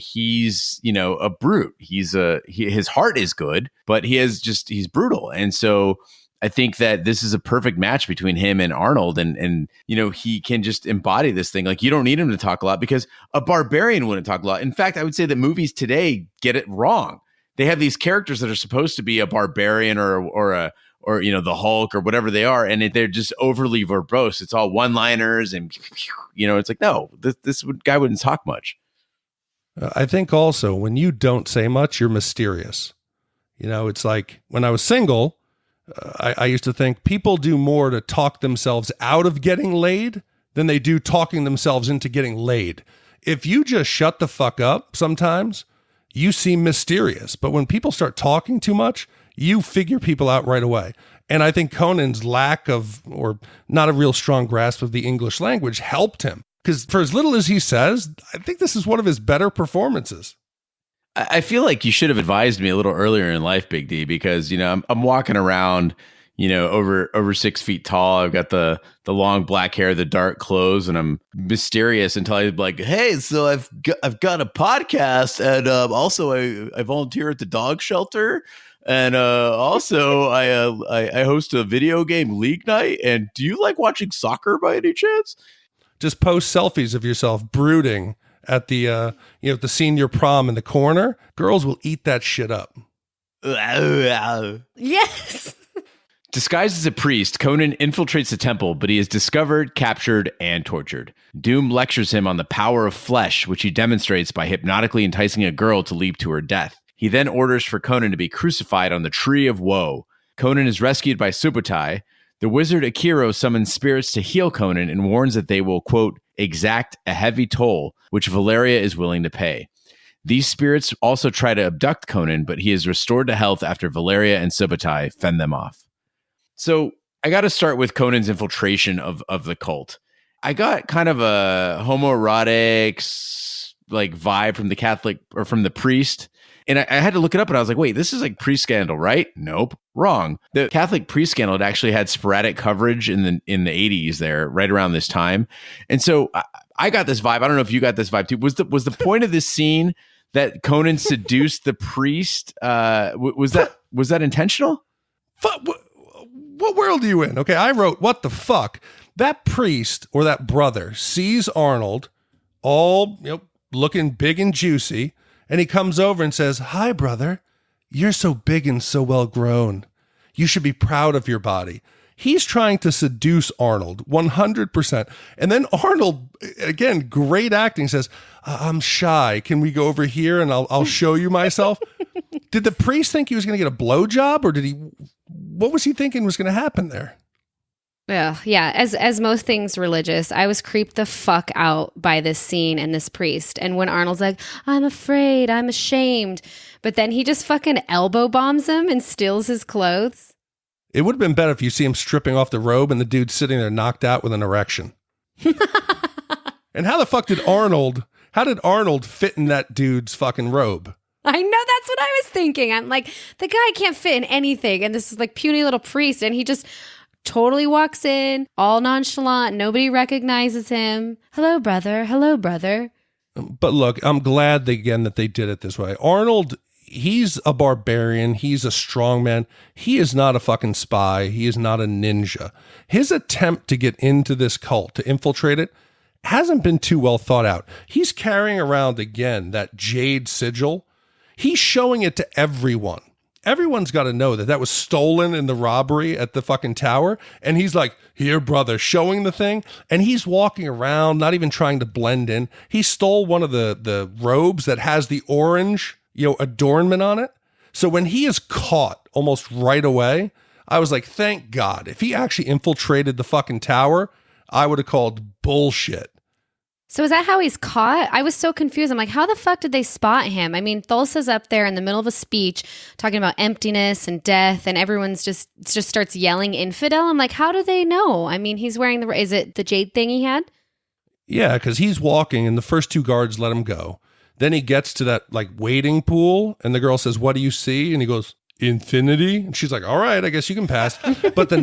brute. His heart is good, but he's brutal. And so I think that this is a perfect match between him and Arnold. And he can just embody this thing. Like, you don't need him to talk a lot because a barbarian wouldn't talk a lot. In fact, I would say that movies today get it wrong. They have these characters that are supposed to be a barbarian or the Hulk or whatever they are, and they're just overly verbose. It's all one-liners, and it's like, no, this guy wouldn't talk much. I think also when you don't say much, you're mysterious. It's like when I was single, I used to think people do more to talk themselves out of getting laid than they do talking themselves into getting laid. If you just shut the fuck up sometimes, you seem mysterious. But when people start talking too much, you figure people out right away. And I think Conan's lack of, or not a real strong grasp of the English language helped him. Because for as little as he says, I think this is one of his better performances. I feel like you should have advised me a little earlier in life, Big D, because, I'm walking around, over 6 feet tall. I've got the long black hair, the dark clothes, and I'm mysterious until I'm like, hey, so I've got a podcast, and also I volunteer at the dog shelter. And also, I host a video game league night. And do you like watching soccer by any chance? Just post selfies of yourself brooding at the the senior prom in the corner. Girls will eat that shit up. Yes. Disguised as a priest, Conan infiltrates the temple, but he is discovered, captured, and tortured. Doom lectures him on the power of flesh, which he demonstrates by hypnotically enticing a girl to leap to her death. He then orders for Conan to be crucified on the Tree of Woe. Conan is rescued by Subotai. The wizard Akiro summons spirits to heal Conan and warns that they will, quote, exact a heavy toll, which Valeria is willing to pay. These spirits also try to abduct Conan, but he is restored to health after Valeria and Subotai fend them off. So I got to start with Conan's infiltration of the cult. I got kind of a homoerotic vibe from the Catholic or from the priest. And I had to look it up, and I was like, wait, this is like pre-scandal, right? Nope, wrong. The Catholic pre-scandal had actually had sporadic coverage in the 80s there, right around this time. And so I got this vibe. I don't know if you got this vibe too. Was the point of this scene that Conan seduced the priest? Was that intentional? What world are you in? Okay, I wrote, what the fuck? That priest or that brother sees Arnold all looking big and juicy, and he comes over and says, hi, brother, you're so big and so well grown. You should be proud of your body. He's trying to seduce Arnold 100%. And then Arnold, again, great acting, says, I'm shy. Can we go over here and I'll show you myself? Did the priest think he was going to get a blowjob, or what was he thinking was going to happen there? Well, yeah, as most things religious, I was creeped the fuck out by this scene and this priest. And when Arnold's like, I'm afraid, I'm ashamed. But then he just fucking elbow bombs him and steals his clothes. It would have been better if you see him stripping off the robe and the dude sitting there knocked out with an erection. And how the fuck did Arnold fit in that dude's fucking robe? I know, that's what I was thinking. I'm like, the guy can't fit in anything. And this is like puny little priest. And he just totally walks in, all nonchalant. Nobody recognizes him. Hello, brother. Hello, brother. But look, I'm glad that they did it this way. Arnold, he's a barbarian. He's a strongman. He is not a fucking spy. He is not a ninja. His attempt to get into this cult, to infiltrate it, hasn't been too well thought out. He's carrying around, again, that jade sigil. He's showing it to everyone. Everyone's got to know that was stolen in the robbery at the fucking tower. And he's like, here, brother, showing the thing. And he's walking around, not even trying to blend in. He stole one of the robes that has the orange, adornment on it. So when he is caught almost right away, I was like, thank God. If he actually infiltrated the fucking tower, I would have called bullshit. So is that how he's caught? I was so confused. I'm like, how the fuck did they spot him? I mean, Thulsa's up there in the middle of a speech talking about emptiness and death, and everyone's just starts yelling infidel. I'm like, how do they know? I mean, he's wearing is it the jade thing he had? Yeah, because he's walking and the first two guards let him go. Then he gets to that like waiting pool and the girl says, "What do you see?" And he goes, "Infinity." And she's like, "All right, I guess you can pass." But the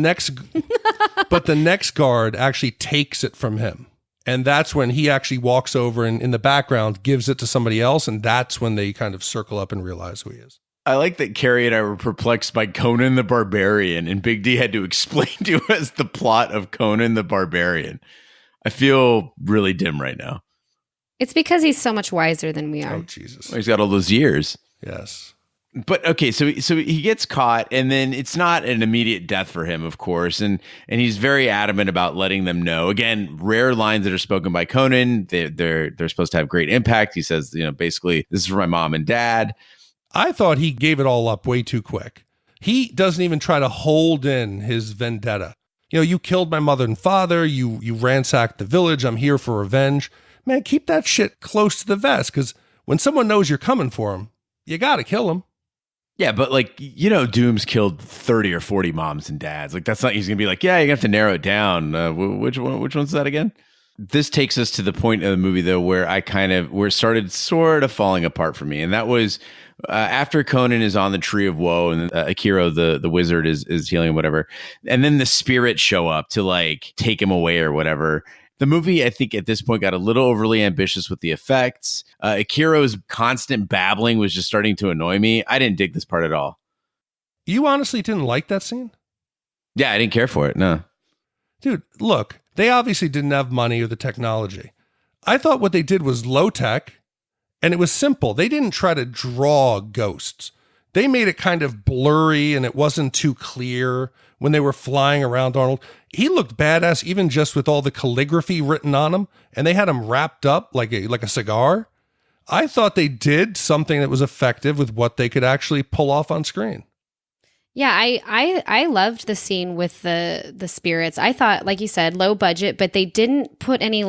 next guard actually takes it from him. And that's when he actually walks over and in the background gives it to somebody else. And that's when they kind of circle up and realize who he is. I like that Kerri and I were perplexed by Conan the Barbarian, and Big D had to explain to us the plot of Conan the Barbarian. I feel really dim right now. It's because he's so much wiser than we are. Oh, Jesus. Well, he's got all those years. Yes. But okay, so he gets caught, and then it's not an immediate death for him, of course, and he's very adamant about letting them know. Again, rare lines that are spoken by Conan. They're supposed to have great impact. He says, basically, this is for my mom and dad. I thought he gave it all up way too quick. He doesn't even try to hold in his vendetta. You killed my mother and father. You ransacked the village. I'm here for revenge. Man, keep that shit close to the vest, because when someone knows you're coming for him, you got to kill him. Yeah, but Doom's killed 30 or 40 moms and dads. Like, that's not, he's going to be like, yeah, you're going to have to narrow it down. Which one's that again? This takes us to the point of the movie, though, where it started sort of falling apart for me. And that was after Conan is on the Tree of Woe and Akira, the wizard, is healing whatever. And then the spirits show up to like take him away or whatever. The movie, I think, at this point got a little overly ambitious with the effects. Akiro's constant babbling was just starting to annoy me. I didn't dig this part at all. You honestly didn't like that scene? Yeah, I didn't care for it, no. Dude, look, they obviously didn't have money or the technology. I thought what they did was low tech, and it was simple. They didn't try to draw ghosts. They made it kind of blurry, and it wasn't too clear when they were flying around Arnold. He looked badass even just with all the calligraphy written on him, and they had him wrapped up like a cigar. I thought they did something that was effective with what they could actually pull off on screen. Yeah, I loved the scene with the spirits. I thought, like you said, low budget, but they didn't put any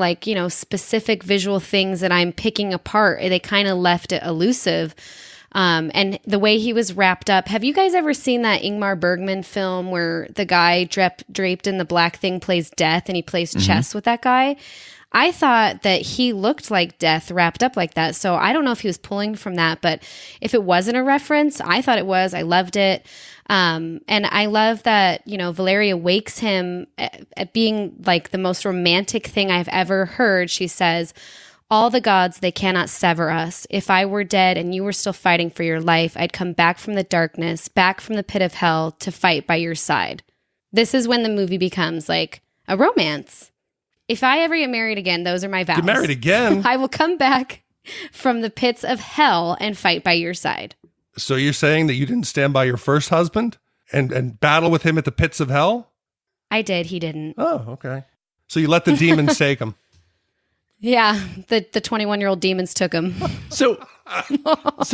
specific visual things that I'm picking apart. They kind of left it elusive. And the way he was wrapped up. Have you guys ever seen that Ingmar Bergman film where the guy draped in the black thing plays death and he plays chess with that guy? I thought that he looked like death wrapped up like that. So I don't know if he was pulling from that, but if it wasn't a reference, I thought it was. I loved it. And I love that, Valeria wakes him at being like the most romantic thing I've ever heard. She says, "All the gods, they cannot sever us. If I were dead and you were still fighting for your life, I'd come back from the darkness, back from the pit of hell to fight by your side." This is when the movie becomes like a romance. If I ever get married again, those are my vows. Get married again? I will come back from the pits of hell and fight by your side. So you're saying that you didn't stand by your first husband and battle with him at the pits of hell? I did. He didn't. Oh, okay. So you let the demons take him. Yeah, the 21-year-old demons took him. So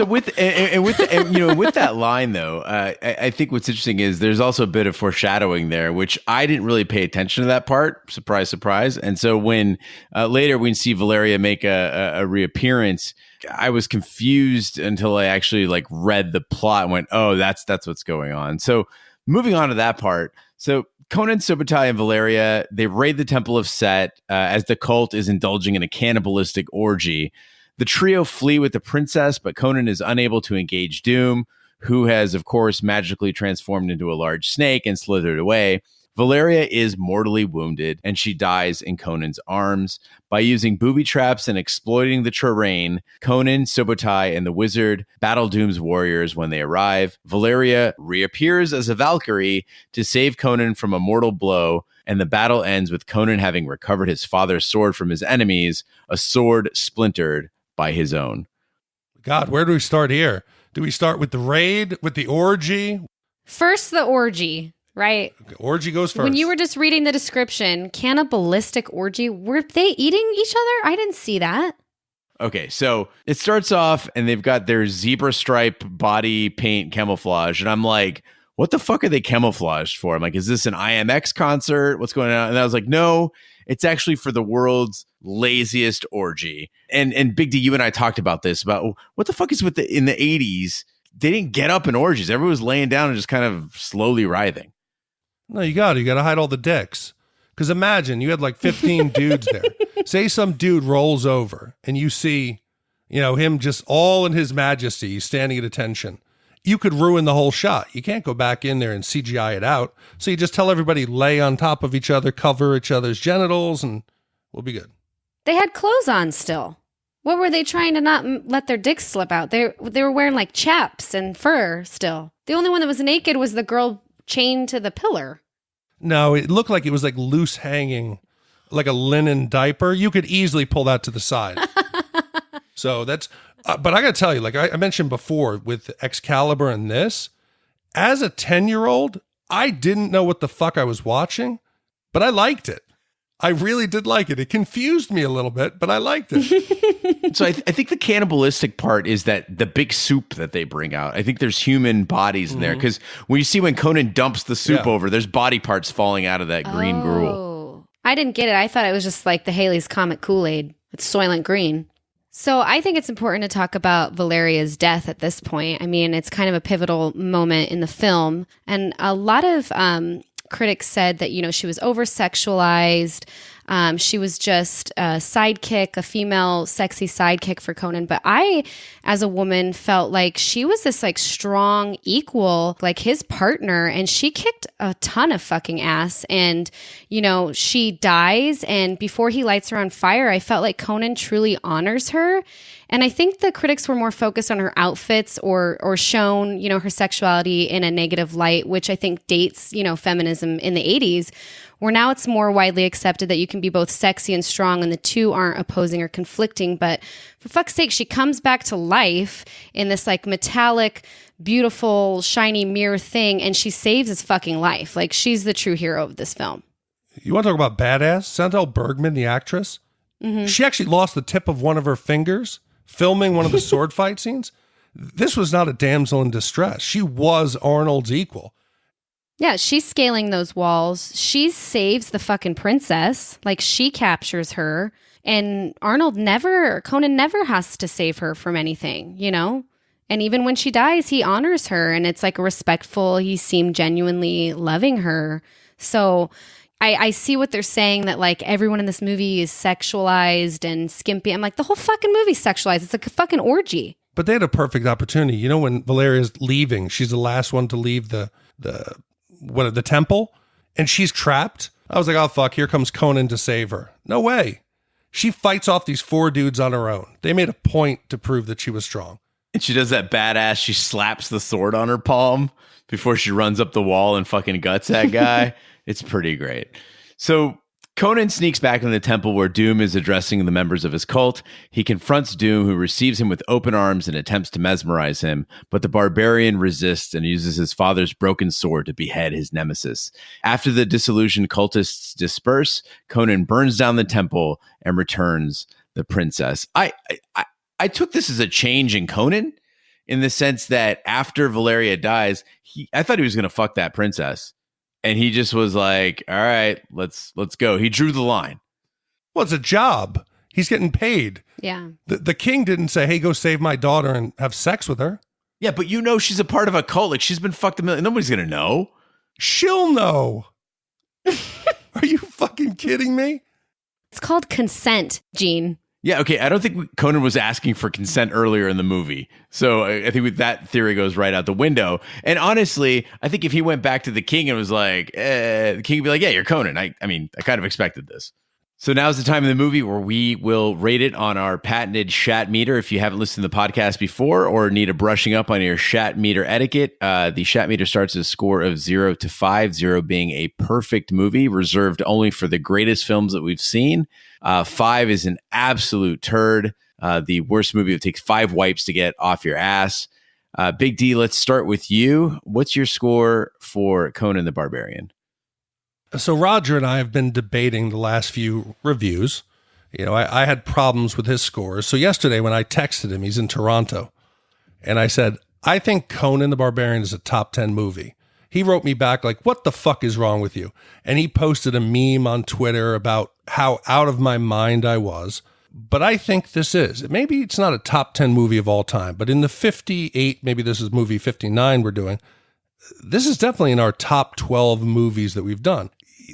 with that line though, I think what's interesting is there's also a bit of foreshadowing there, which I didn't really pay attention to that part. Surprise, surprise. And so when later we see Valeria make a reappearance, I was confused until I actually read the plot and went, "Oh, that's what's going on." So moving on to that part, so. Conan, Subotai, and Valeria, they raid the Temple of Set as the cult is indulging in a cannibalistic orgy. The trio flee with the princess, but Conan is unable to engage Doom, who has, of course, magically transformed into a large snake and slithered away. Valeria is mortally wounded, and she dies in Conan's arms. By using booby traps and exploiting the terrain, Conan, Subotai, and the wizard battle Doom's warriors when they arrive. Valeria reappears as a Valkyrie to save Conan from a mortal blow, and the battle ends with Conan having recovered his father's sword from his enemies, a sword splintered by his own. God, where do we start here? Do we start with the raid, with the orgy? First, the orgy. Right. Okay, orgy goes first. When you were just reading the description, cannibalistic orgy, were they eating each other? I didn't see that. Okay, so it starts off and they've got their zebra stripe body paint camouflage. And I'm like, what the fuck are they camouflaged for? I'm like, is this an IMX concert? What's going on? And I was like, no, It's actually for the world's laziest orgy. And Big D, you and I talked about this, about what the fuck is with in the 80s? They didn't get up in orgies. Everyone was laying down and just kind of slowly writhing. No, you got to hide all the dicks. Because imagine you had like 15 dudes there. Say some dude rolls over and you see, him just all in his majesty, he's standing at attention. You could ruin the whole shot. You can't go back in there and CGI it out. So you just tell everybody lay on top of each other, cover each other's genitals, and we'll be good. They had clothes on still. What were they trying to not let their dicks slip out? They were wearing like chaps and fur still. The only one that was naked was the girl chained to the pillar. No, it looked like it was like loose hanging, like a linen diaper. You could easily pull that to the side. So that's, but I got to tell you, like I mentioned before with Excalibur and this, as a 10-year-old, I didn't know what the fuck I was watching, but I liked it. I really did like it. It confused me a little bit, but I liked it. So I think the cannibalistic part is that the big soup that they bring out. I think there's human bodies in there, because when you see when Conan dumps the soup over, there's body parts falling out of that green gruel. I didn't get it. I thought it was just like the Haley's Comet Kool-Aid. It's Soylent Green. So I think it's important to talk about Valeria's death at this point. I mean, it's kind of a pivotal moment in the film. And a lot of critics said that, she was over-sexualized. She was just a sidekick, a female sexy sidekick for Conan. But I, as a woman, felt like she was this like strong equal, like his partner, and she kicked a ton of fucking ass. And, she dies, and before he lights her on fire, I felt like Conan truly honors her. And I think the critics were more focused on her outfits or shown, her sexuality in a negative light, which I think dates, feminism in the 80s, where now it's more widely accepted that you can be both sexy and strong and the two aren't opposing or conflicting. But for fuck's sake, she comes back to life in this like metallic, beautiful, shiny mirror thing, and she saves his fucking life. Like, she's the true hero of this film. You want to talk about badass? Sandahl Bergman, the actress, she actually lost the tip of one of her fingers filming one of the sword fight scenes. This was not a damsel in distress. She was Arnold's equal. Yeah, she's scaling those walls. She saves the fucking princess. Like, she captures her. And Conan never has to save her from anything, And even when she dies, he honors her. And it's like respectful. He seemed genuinely loving her. So I see what they're saying, that like everyone in this movie is sexualized and skimpy. I'm like, the whole fucking movie's sexualized. It's like a fucking orgy. But they had a perfect opportunity. When Valeria's leaving, she's the last one to leave the temple, and she's trapped. I was like, oh fuck, here comes Conan to save her. No way. She fights off these 4 dudes on her own. They made a point to prove that she was strong. And she does that badass, she slaps the sword on her palm before she runs up the wall and fucking guts that guy. It's pretty great. So Conan sneaks back into the temple where Doom is addressing the members of his cult. He confronts Doom, who receives him with open arms and attempts to mesmerize him, but the barbarian resists and uses his father's broken sword to behead his nemesis. After the disillusioned cultists disperse, Conan burns down the temple and returns the princess. I took this as a change in Conan, in the sense that after Valeria dies, I thought he was going to fuck that princess. And he just was like, all right, let's go. He drew the line. Well, it's a job. He's getting paid. Yeah. The king didn't say, hey, go save my daughter and have sex with her. Yeah, but she's a part of a cult. Like, she's been fucked a million. Nobody's going to know. She'll know. Are you fucking kidding me? It's called consent, Gene. Yeah, okay. I don't think Conan was asking for consent earlier in the movie. So I think that theory goes right out the window. And honestly, I think if he went back to the king and was like, the king would be like, yeah, you're Conan. I mean, I kind of expected this. So now's the time in the movie where we will rate it on our patented Shat meter. If you haven't listened to the podcast before or need a brushing up on your Shat meter etiquette, the Shat meter starts at a score of 0 to 5, 0 being a perfect movie reserved only for the greatest films that we've seen. 5 is an absolute turd. The worst movie would take 5 wipes to get off your ass. Big D, let's start with you. What's your score for Conan the Barbarian? So Roger and I have been debating the last few reviews. I had problems with his scores. So yesterday when I texted him, he's in Toronto, and I said, I think Conan the Barbarian is a top 10 movie. He wrote me back like, what the fuck is wrong with you? And he posted a meme on Twitter about how out of my mind I was. But I think this is. Maybe it's not a top 10 movie of all time, but in the 58, maybe this is movie 59 we're doing, this is definitely in our top 12 movies that we've done.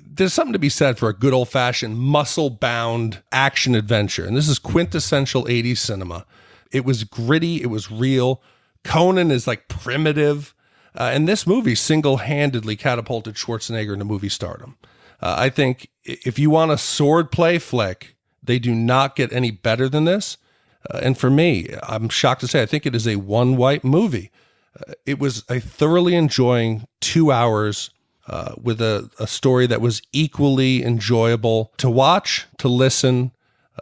There's something to be said for a good old-fashioned, muscle-bound action adventure. And this is quintessential 80s cinema. It was gritty. It was real. Conan is like primitive. And this movie single-handedly catapulted Schwarzenegger into movie stardom. I think if you want a swordplay flick, they do not get any better than this. And for me, I'm shocked to say, I think it is a one-wipe movie. It was a thoroughly enjoying 2 hours with a story that was equally enjoyable to watch, to listen,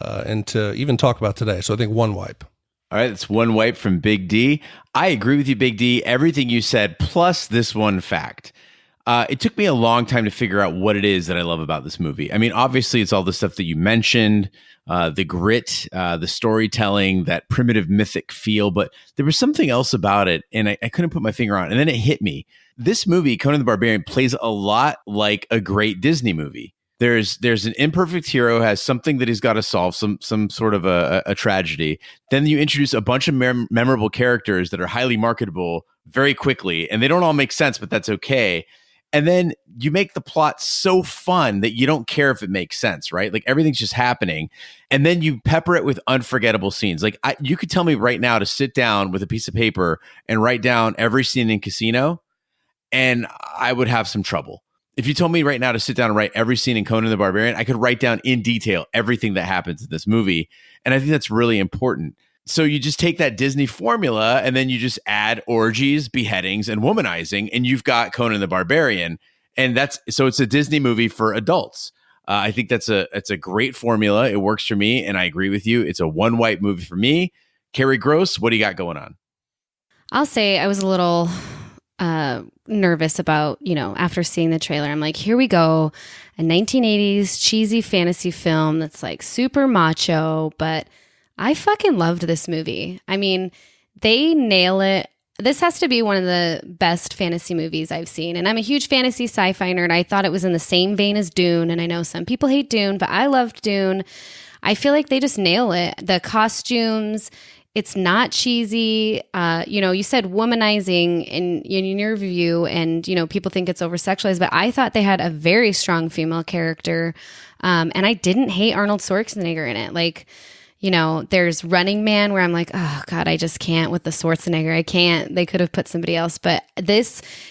and to even talk about today. So I think one wipe. All right, that's one wipe from Big D. I agree with you, Big D. Everything you said, plus this one fact. It took me a long time to figure out what it is that I love about this movie. I mean, obviously, it's all the stuff that you mentioned, the grit, the storytelling, that primitive mythic feel, but there was something else about it, and I couldn't put my finger on it. And then it hit me. This movie, Conan the Barbarian, plays a lot like a great Disney movie. There's an imperfect hero, has something that he's got to solve, some sort of a tragedy. Then you introduce a bunch of memorable characters that are highly marketable very quickly, and they don't all make sense, but that's okay. And then you make the plot so fun that you don't care if it makes sense, right? Like everything's just happening. And then you pepper it with unforgettable scenes. Like you could tell me right now to sit down with a piece of paper and write down every scene in Casino, and I would have some trouble. If you told me right now to sit down and write every scene in Conan the Barbarian, I could write down in detail everything that happens in this movie. And I think that's really important. So you just take that Disney formula and then you just add orgies, beheadings, and womanizing, and you've got Conan the Barbarian. And so it's a Disney movie for adults. I think it's a great formula. It works for me, and I agree with you. It's a one wipe movie for me. Kerri Gross, what do you got going on? I'll say I was a little nervous about, after seeing the trailer. I'm like, here we go, a 1980s cheesy fantasy film that's like super macho, but I fucking loved this movie. I mean, they nail it. This has to be one of the best fantasy movies I've seen. And I'm a huge fantasy sci-fi nerd. I thought it was in the same vein as Dune. And I know some people hate Dune, but I loved Dune. I feel like they just nail it. The costumes, it's not cheesy. You said womanizing in your review, and, people think it's over-sexualized, but I thought they had a very strong female character. And I didn't hate Arnold Schwarzenegger in it. Like, there's Running Man where I'm like, oh God, I just can't with the Schwarzenegger. I can't. They could have put somebody else. But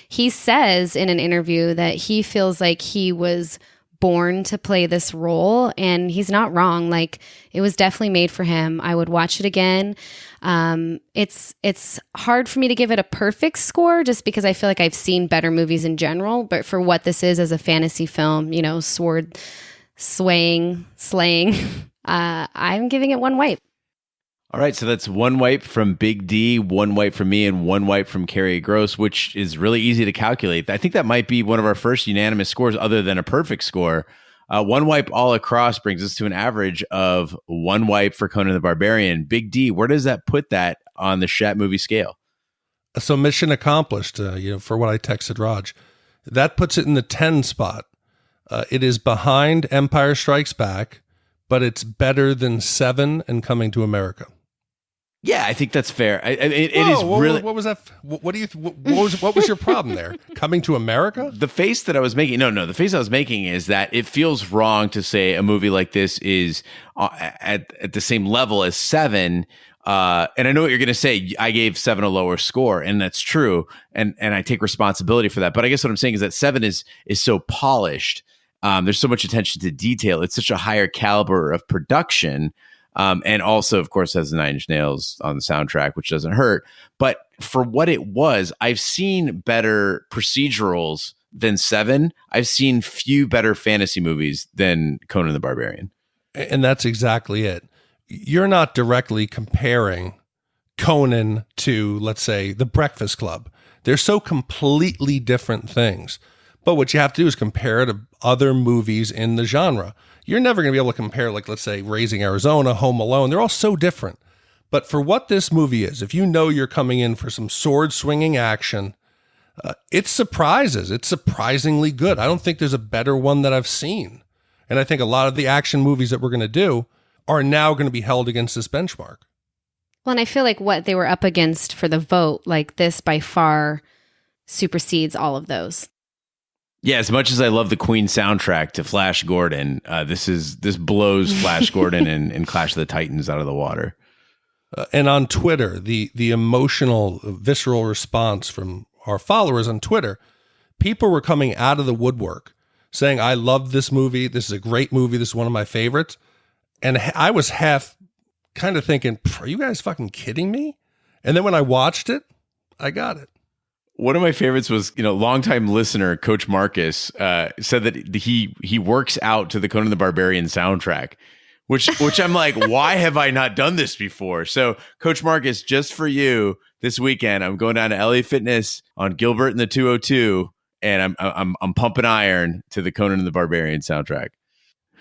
he says in an interview that he feels like he was born to play this role, and he's not wrong. Like, it was definitely made for him. I would watch it again. It's hard for me to give it a perfect score just because I feel like I've seen better movies in general, but for what this is as a fantasy film, sword slaying, I'm giving it one wipe. All right, so that's one wipe from Big D, one wipe from me, and one wipe from Kerri Gross, which is really easy to calculate. I think that might be one of our first unanimous scores other than a perfect score. One wipe all across brings us to an average of one wipe for Conan the Barbarian. Big D, where does that put that on the Shat movie scale? So mission accomplished, for what I texted Raj. That puts it in the 10 spot. It is behind Empire Strikes Back, but it's better than 7 and Coming to America. Yeah, I think that's fair. It is really. What was that? What do you? What was your problem there? Coming to America? The face that I was making. No. The face I was making is that it feels wrong to say a movie like this is at the same level as 7. And I know what you're going to say. I gave 7 a lower score, and that's true. And I take responsibility for that. But I guess what I'm saying is that 7 is so polished. There's so much attention to detail. It's such a higher caliber of production. And also, of course, has the 9 Inch Nails on the soundtrack, which doesn't hurt. But for what it was, I've seen better procedurals than 7. I've seen few better fantasy movies than Conan the Barbarian. And that's exactly it. You're not directly comparing Conan to, let's say, The Breakfast Club. They're so completely different things. But what you have to do is compare it to other movies in the genre. You're never going to be able to compare, like, let's say, Raising Arizona, Home Alone. They're all so different. But for what this movie is, if you know you're coming in for some sword-swinging action, It surprises. It's surprisingly good. I don't think there's a better one that I've seen. And I think a lot of the action movies that we're going to do are now going to be held against this benchmark. Well, and I feel like what they were up against for the vote, like this by far supersedes all of those. Yeah, as much as I love the Queen soundtrack to Flash Gordon, this blows Flash Gordon and Clash of the Titans out of the water. And on Twitter, the emotional, visceral response from our followers on Twitter, people were coming out of the woodwork saying, I love this movie. This is a great movie. This is one of my favorites. And I was half kind of thinking, are you guys fucking kidding me? And then when I watched it, I got it. One of my favorites was, longtime listener, Coach Marcus, said that he works out to the Conan the Barbarian soundtrack, which I'm like, why have I not done this before? So, Coach Marcus, just for you this weekend, I'm going down to LA Fitness on Gilbert and the 202, and I'm pumping iron to the Conan the Barbarian soundtrack.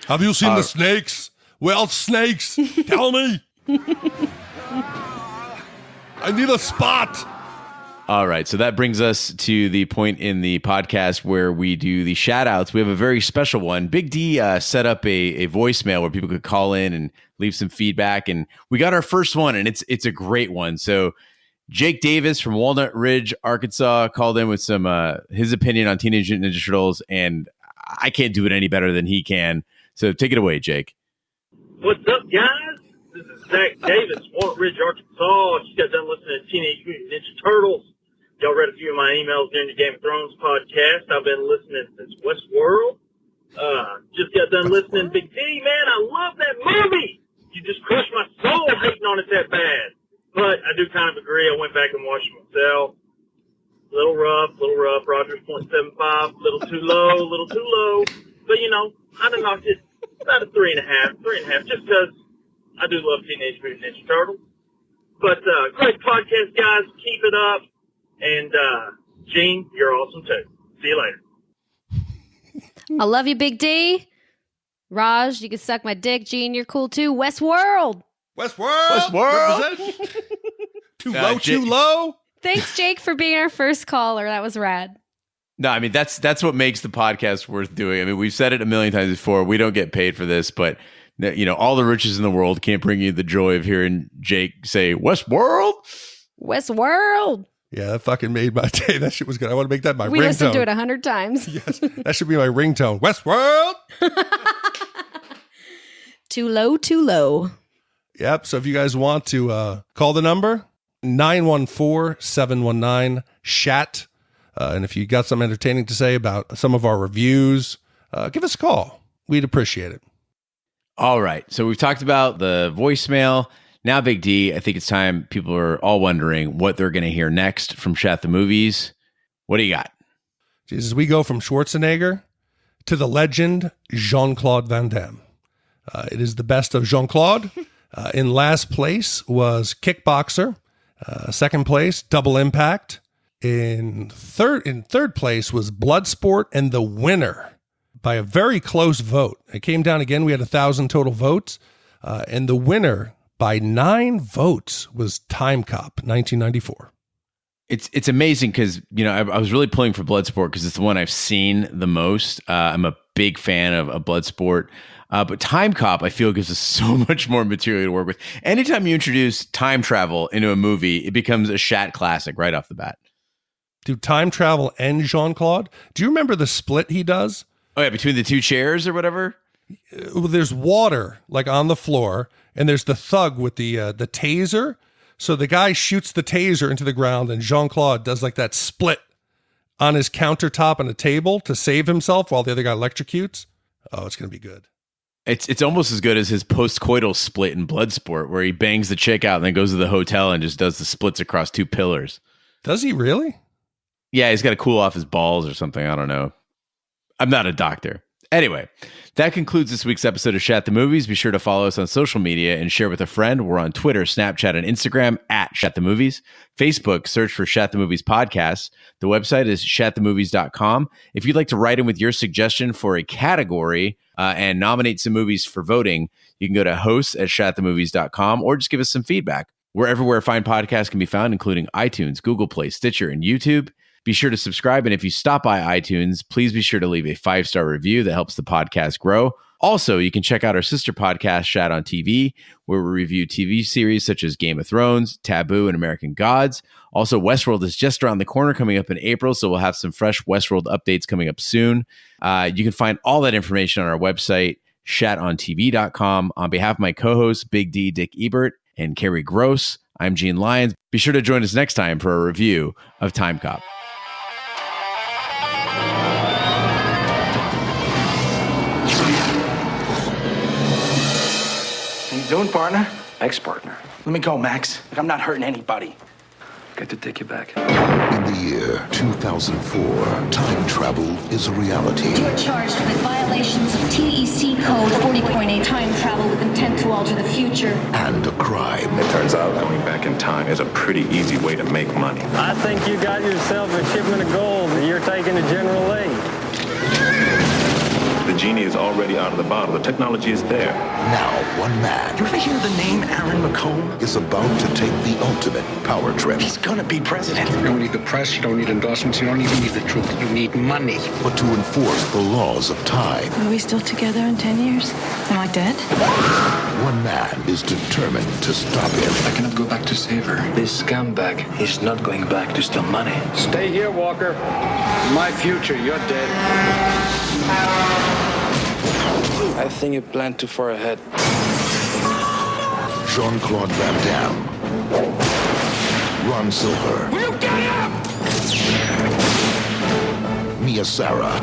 Have you seen the snakes? Well, snakes, tell me. I need a spot. All right, so that brings us to the point in the podcast where we do the shout-outs. We have a very special one. Big D set up a voicemail where people could call in and leave some feedback, and we got our first one, and it's a great one. So Jake Davis from Walnut Ridge, Arkansas, called in with some his opinion on Teenage Mutant Ninja Turtles, and I can't do it any better than he can. So take it away, Jake. What's up, guys? This is Zach Davis, Walnut Ridge, Arkansas. Just got done listening to Teenage Mutant Ninja Turtles. Y'all read a few of my emails during the Game of Thrones podcast. I've been listening since Westworld. Just got done listening. Big D, man, I love that movie. You just crushed my soul hating on it that bad. But I do kind of agree. I went back and watched it myself. Little rough. Rogers 0.75. Little too low. But, I done knocked it about a 3.5, just because I do love Teenage Mutant Ninja Turtles. But great podcast, guys. Keep it up. And, Gene, you're awesome too. See you later. I love you, Big D. Raj, you can suck my dick. Gene, you're cool too. Westworld. Too low. Thanks, Jake, for being our first caller. That was rad. No, I mean, that's what makes the podcast worth doing. I mean, we've said it a million times before. We don't get paid for this, but, all the riches in the world can't bring you the joy of hearing Jake say, Westworld. Yeah, that fucking made my day. That shit was good. I want to make that my ringtone. We listened to it 100 times. Yes, that should be my ringtone. Westworld. Too low. Yep. So if you guys want to call the number, 914-719-SHAT. And if you got something entertaining to say about some of our reviews, give us a call. We'd appreciate it. All right. So we've talked about the voicemail. Now, Big D, I think it's time. People are all wondering what they're going to hear next from Shat the Movies. What do you got? Jesus, we go from Schwarzenegger to the legend Jean-Claude Van Damme. It is the best of Jean-Claude. In last place was Kickboxer. Second place, Double Impact. In third place was Bloodsport, and the winner by a very close vote. It came down again. We had 1,000 total votes, and the winner by 9 votes was Time Cop, 1994. It's amazing because, I was really pulling for Bloodsport because it's the one I've seen the most. I'm a big fan of Bloodsport. But Time Cop, I feel, gives us so much more material to work with. Anytime you introduce time travel into a movie, it becomes a Shat classic right off the bat. Dude, time travel and Jean-Claude. Do you remember the split he does? Oh, yeah, between the two chairs or whatever? There's water, like, on the floor, and there's the thug with the taser. So the guy shoots the taser into the ground, and Jean-Claude does, like, that split on his countertop on a table to save himself while the other guy electrocutes. Oh, it's going to be good. It's almost as good as his post-coital split in Bloodsport, where he bangs the chick out and then goes to the hotel and just does the splits across 2 pillars. Does he really? Yeah, he's got to cool off his balls or something. I don't know. I'm not a doctor. Anyway, that concludes this week's episode of Shat the Movies. Be sure to follow us on social media and share with a friend. We're on Twitter, Snapchat, and Instagram at Shat the Movies. Facebook, search for Shat the Movies Podcast. The website is shatthemovies.com. If you'd like to write in with your suggestion for a category and nominate some movies for voting, you can go to hosts@shatthemovies.com or just give us some feedback. We're everywhere fine podcasts can be found, including iTunes, Google Play, Stitcher, and YouTube. Be sure to subscribe, and if you stop by iTunes, please be sure to leave a 5-star review that helps the podcast grow. Also, you can check out our sister podcast, Shat on TV, where we review TV series such as Game of Thrones, Taboo, and American Gods. Also, Westworld is just around the corner, coming up in April, so we'll have some fresh Westworld updates coming up soon. You can find all that information on our website, shatontv.com. On behalf of my co-hosts, Big D, Dick Ebert, and Kerri Gross, I'm Gene Lyons. Be sure to join us next time for a review of Time Cop. How you doing, partner? Ex-partner. Let me go, Max. I'm not hurting anybody. Got to take you back. In the year 2004, time travel is a reality. You are charged with violations of TEC Code 40.8, time travel with intent to alter the future. And a crime. It turns out going back in time is a pretty easy way to make money. I think you got yourself a shipment of gold and you're taking to General Lee. The genie is already out of the bottle. The technology is there. Now, one man... You ever hear the name Aaron McComb? ...is about to take the ultimate power trip. He's gonna be president. You don't need the press, you don't need endorsements, you don't even need the truth. You need money. But to enforce the laws of time... Are we still together in 10 years? Am I dead? One man is determined to stop him. I cannot go back to save her. This scumbag is not going back to steal money. Stay here, Walker. My future, you're dead. I think you planned too far ahead. Jean-Claude Van Damme. Ron Silver. Will you get him? Mia Sara.